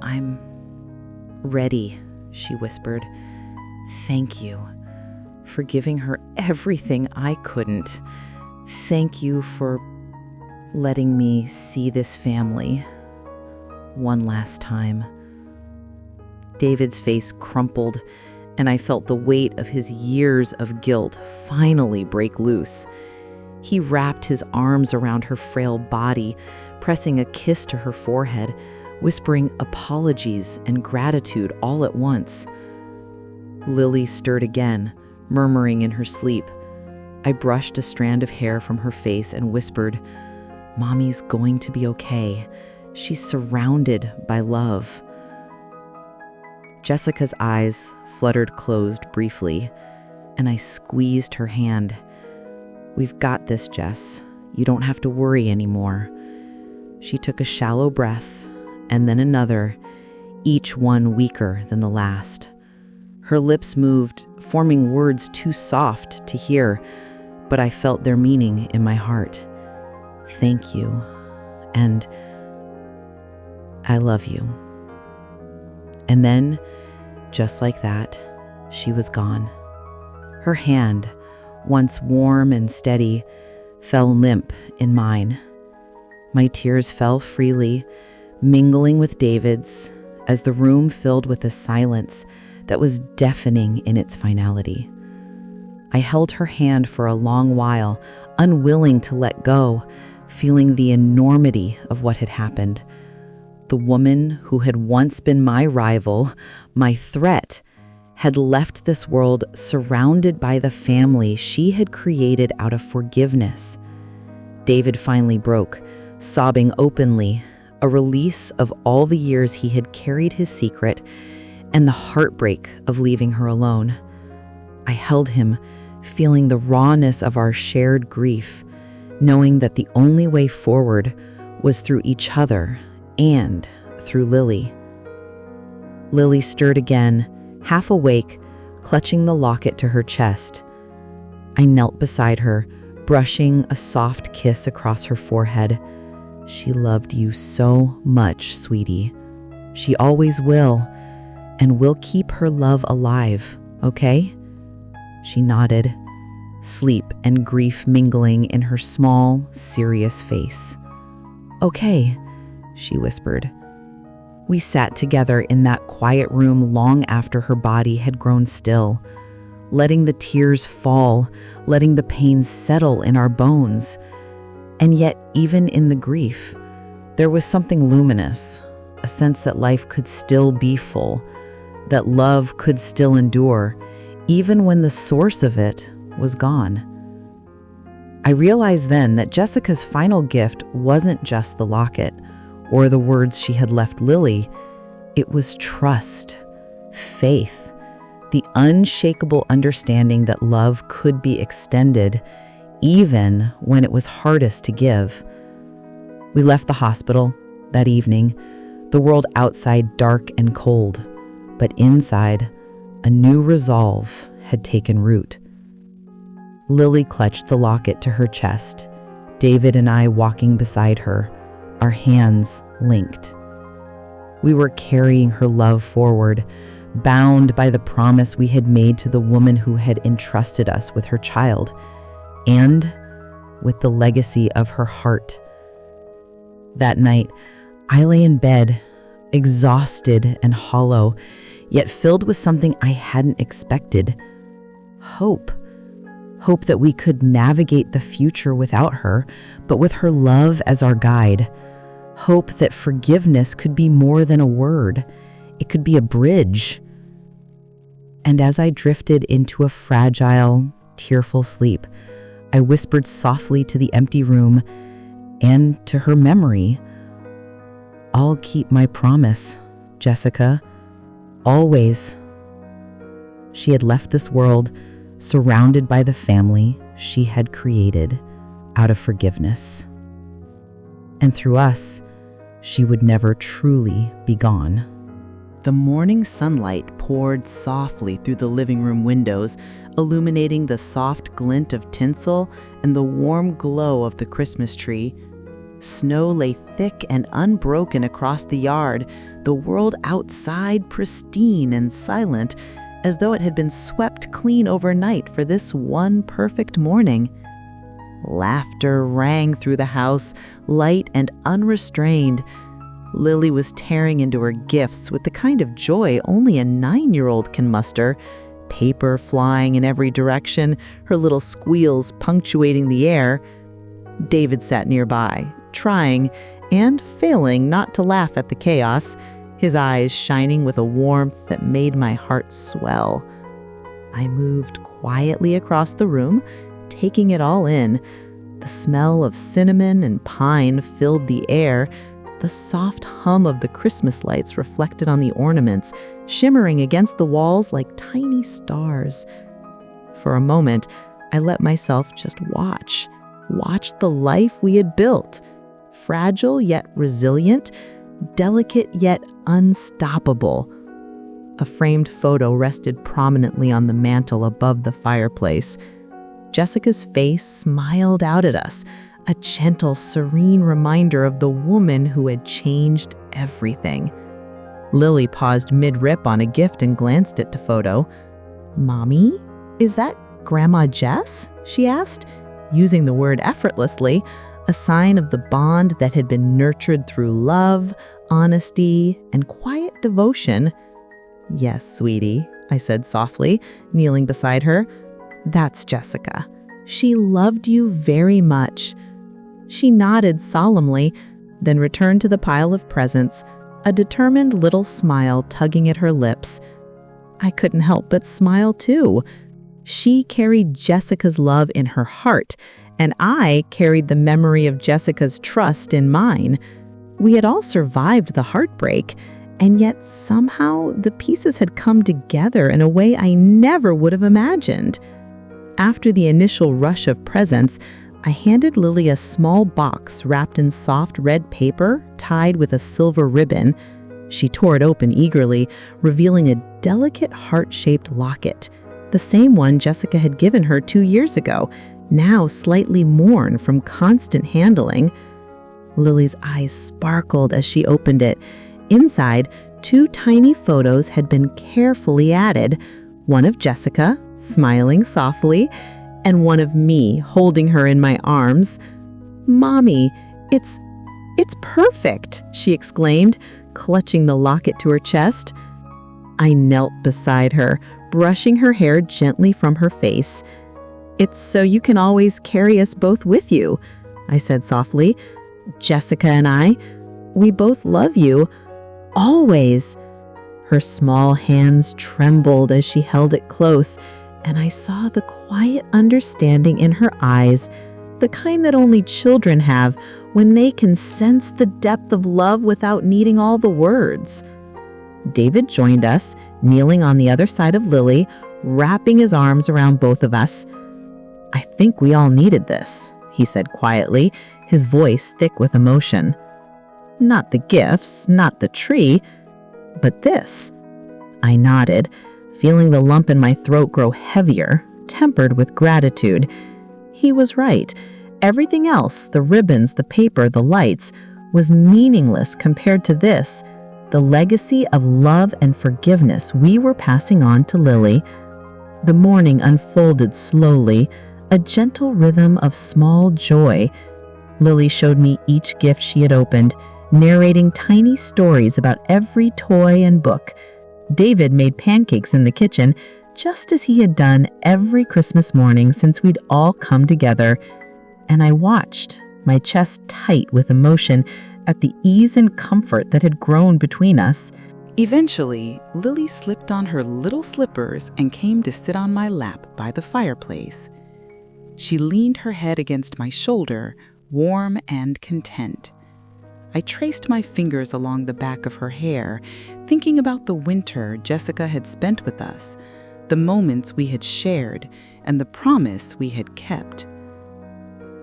"I'm ready," she whispered. "Thank you for giving her everything I couldn't. Thank you for letting me see this family one last time." David's face crumpled, and I felt the weight of his years of guilt finally break loose. He wrapped his arms around her frail body, pressing a kiss to her forehead, whispering apologies and gratitude all at once. Lily stirred again, murmuring in her sleep. I brushed a strand of hair from her face and whispered, "Mommy's going to be okay. She's surrounded by love." Jessica's eyes fluttered closed briefly, and I squeezed her hand. "We've got this, Jess. You don't have to worry anymore." She took a shallow breath, and then another, each one weaker than the last. Her lips moved, forming words too soft to hear, but I felt their meaning in my heart. "Thank you," and "I love you." And then, just like that, she was gone. Her hand, once warm and steady, fell limp in mine. My tears fell freely, mingling with David's, as the room filled with a silence that was deafening in its finality. I held her hand for a long while, unwilling to let go, feeling the enormity of what had happened. The woman who had once been my rival, my threat, had left this world surrounded by the family she had created out of forgiveness. David finally broke, sobbing openly, a release of all the years he had carried his secret and the heartbreak of leaving her alone. I held him, feeling the rawness of our shared grief, knowing that the only way forward was through each other and through Lily. Lily stirred again, half awake, clutching the locket to her chest. I knelt beside her, brushing a soft kiss across her forehead. "She loved you so much, sweetie. She always will, and we'll keep her love alive, okay?" She nodded, sleep and grief mingling in her small, serious face. "Okay," she whispered. We sat together in that quiet room long after her body had grown still, letting the tears fall, letting the pain settle in our bones. And yet, even in the grief, there was something luminous, a sense that life could still be full, that love could still endure, even when the source of it was gone. I realized then that Jessica's final gift wasn't just the locket or the words she had left Lily. It was trust, faith, the unshakable understanding that love could be extended even when it was hardest to give. We left the hospital that evening, the world outside dark and cold, but inside, a new resolve had taken root. Lily clutched the locket to her chest, David and I walking beside her, our hands linked. We were carrying her love forward, bound by the promise we had made to the woman who had entrusted us with her child, and with the legacy of her heart. That night, I lay in bed, exhausted and hollow, yet filled with something I hadn't expected. Hope. Hope that we could navigate the future without her, but with her love as our guide. Hope that forgiveness could be more than a word. It could be a bridge. And as I drifted into a fragile, tearful sleep, I whispered softly to the empty room and to her memory, "I'll keep my promise, Jessica, always." She had left this world surrounded by the family she had created out of forgiveness. And through us, she would never truly be gone. The morning sunlight poured softly through the living room windows, illuminating the soft glint of tinsel and the warm glow of the Christmas tree. Snow lay thick and unbroken across the yard, the world outside pristine and silent, as though it had been swept clean overnight for this one perfect morning. Laughter rang through the house, light and unrestrained. Lily was tearing into her gifts with the kind of joy only a 9-year-old can muster, paper flying in every direction, her little squeals punctuating the air. David sat nearby, trying and failing not to laugh at the chaos, his eyes shining with a warmth that made my heart swell. I moved quietly across the room, taking it all in. The smell of cinnamon and pine filled the air, the soft hum of the Christmas lights reflected on the ornaments, shimmering against the walls like tiny stars. For a moment, I let myself just watch the life we had built. Fragile yet resilient, delicate yet unstoppable. A framed photo rested prominently on the mantel above the fireplace. Jessica's face smiled out at us, a gentle, serene reminder of the woman who had changed everything. Lily paused mid-rip on a gift and glanced at the photo. "Mommy, is that Grandma Jess?" she asked, using the word effortlessly, a sign of the bond that had been nurtured through love, honesty, and quiet devotion. "Yes, sweetie," I said softly, kneeling beside her. "That's Jessica. She loved you very much." She nodded solemnly, then returned to the pile of presents, a determined little smile tugging at her lips. I couldn't help but smile too. She carried Jessica's love in her heart, and I carried the memory of Jessica's trust in mine. We had all survived the heartbreak, and yet somehow the pieces had come together in a way I never would have imagined. After the initial rush of presents, I handed Lily a small box wrapped in soft red paper tied with a silver ribbon. She tore it open eagerly, revealing a delicate heart-shaped locket, the same one Jessica had given her 2 years ago, now slightly worn from constant handling. Lily's eyes sparkled as she opened it. Inside, 2 tiny photos had been carefully added, one of Jessica, smiling softly, and one of me holding her in my arms. "Mommy, it's perfect," she exclaimed, clutching the locket to her chest. I knelt beside her, brushing her hair gently from her face. "It's so you can always carry us both with you," I said softly. "Jessica and I, we both love you. Always." Her small hands trembled as she held it close, and I saw the quiet understanding in her eyes, the kind that only children have when they can sense the depth of love without needing all the words. David joined us, kneeling on the other side of Lily, wrapping his arms around both of us. "I think we all needed this," he said quietly, his voice thick with emotion. "Not the gifts, not the tree, but this." I nodded, feeling the lump in my throat grow heavier, tempered with gratitude. He was right. Everything else, the ribbons, the paper, the lights, was meaningless compared to this, the legacy of love and forgiveness we were passing on to Lily. The morning unfolded slowly, a gentle rhythm of small joy. Lily showed me each gift she had opened, narrating tiny stories about every toy and book. David made pancakes in the kitchen, just as he had done every Christmas morning since we'd all come together. And I watched, my chest tight with emotion, at the ease and comfort that had grown between us. Eventually, Lily slipped on her little slippers and came to sit on my lap by the fireplace. She leaned her head against my shoulder, warm and content. I traced my fingers along the back of her hair, thinking about the winter Jessica had spent with us, the moments we had shared, and the promise we had kept.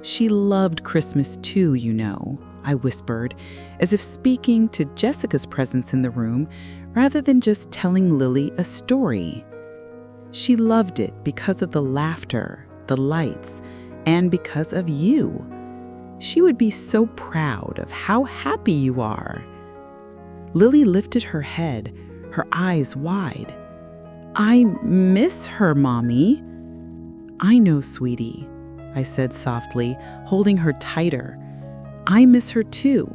"She loved Christmas too, you know," I whispered, as if speaking to Jessica's presence in the room rather than just telling Lily a story. "She loved it because of the laughter, the lights, and because of you. She would be so proud of how happy you are." Lily lifted her head, her eyes wide. "I miss her, Mommy." "I know, sweetie," I said softly, holding her tighter. "I miss her too,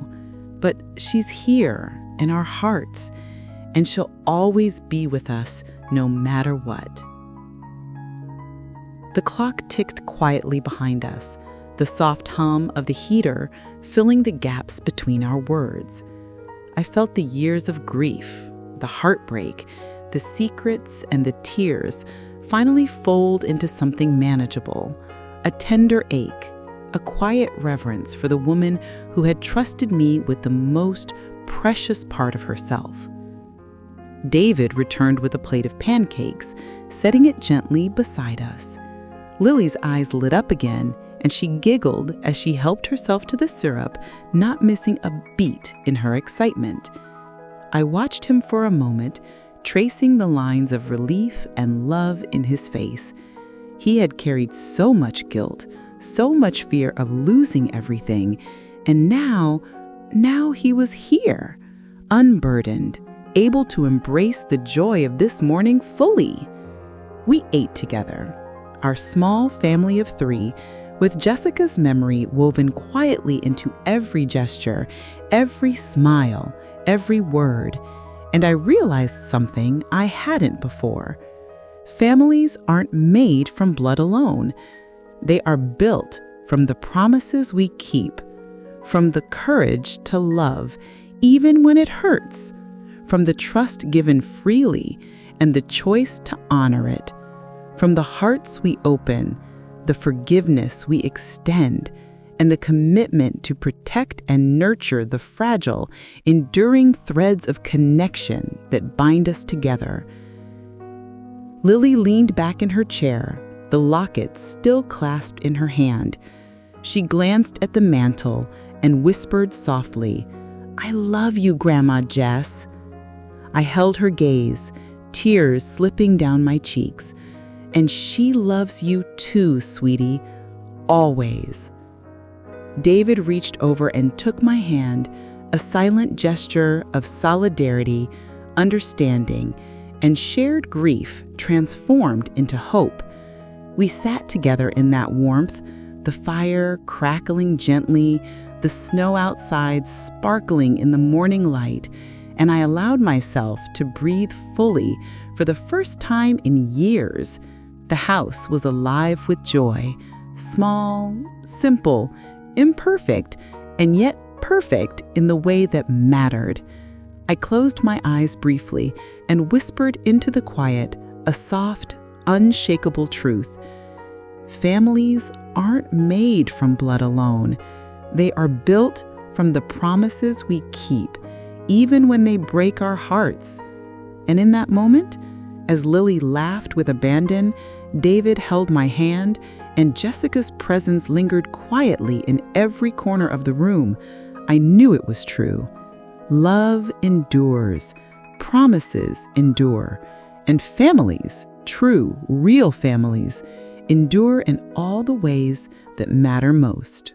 but she's here in our hearts, and she'll always be with us no matter what." The clock ticked quietly behind us, the soft hum of the heater filling the gaps between between our words. I felt the years of grief, the heartbreak, the secrets and the tears finally fold into something manageable, a tender ache, a quiet reverence for the woman who had trusted me with the most precious part of herself. David returned with a plate of pancakes, setting it gently beside us. Lily's eyes lit up again, and she giggled as she helped herself to the syrup, not missing a beat in her excitement. I watched him for a moment, tracing the lines of relief and love in his face. He had carried so much guilt, so much fear of losing everything, and now he was here, unburdened, able to embrace the joy of this morning fully. We ate together, our small family of 3, with Jessica's memory woven quietly into every gesture, every smile, every word, and I realized something I hadn't before. Families aren't made from blood alone. They are built from the promises we keep, from the courage to love, even when it hurts, from the trust given freely and the choice to honor it, from the hearts we open, the forgiveness we extend, and the commitment to protect and nurture the fragile, enduring threads of connection that bind us together. Lily leaned back in her chair, the locket still clasped in her hand. She glanced at the mantle and whispered softly, "I love you, Grandma Jess." I held her gaze, tears slipping down my cheeks. "And she loves you too, sweetie, always." David reached over and took my hand, a silent gesture of solidarity, understanding, and shared grief transformed into hope. We sat together in that warmth, the fire crackling gently, the snow outside sparkling in the morning light, and I allowed myself to breathe fully for the first time in years. The house was alive with joy, small, simple, imperfect, and yet perfect in the way that mattered. I closed my eyes briefly and whispered into the quiet a soft, unshakable truth. Families aren't made from blood alone. They are built from the promises we keep, even when they break our hearts. And in that moment, as Lily laughed with abandon, David held my hand, and Jessica's presence lingered quietly in every corner of the room. I knew it was true. Love endures, promises endure, and families, true, real families, endure in all the ways that matter most.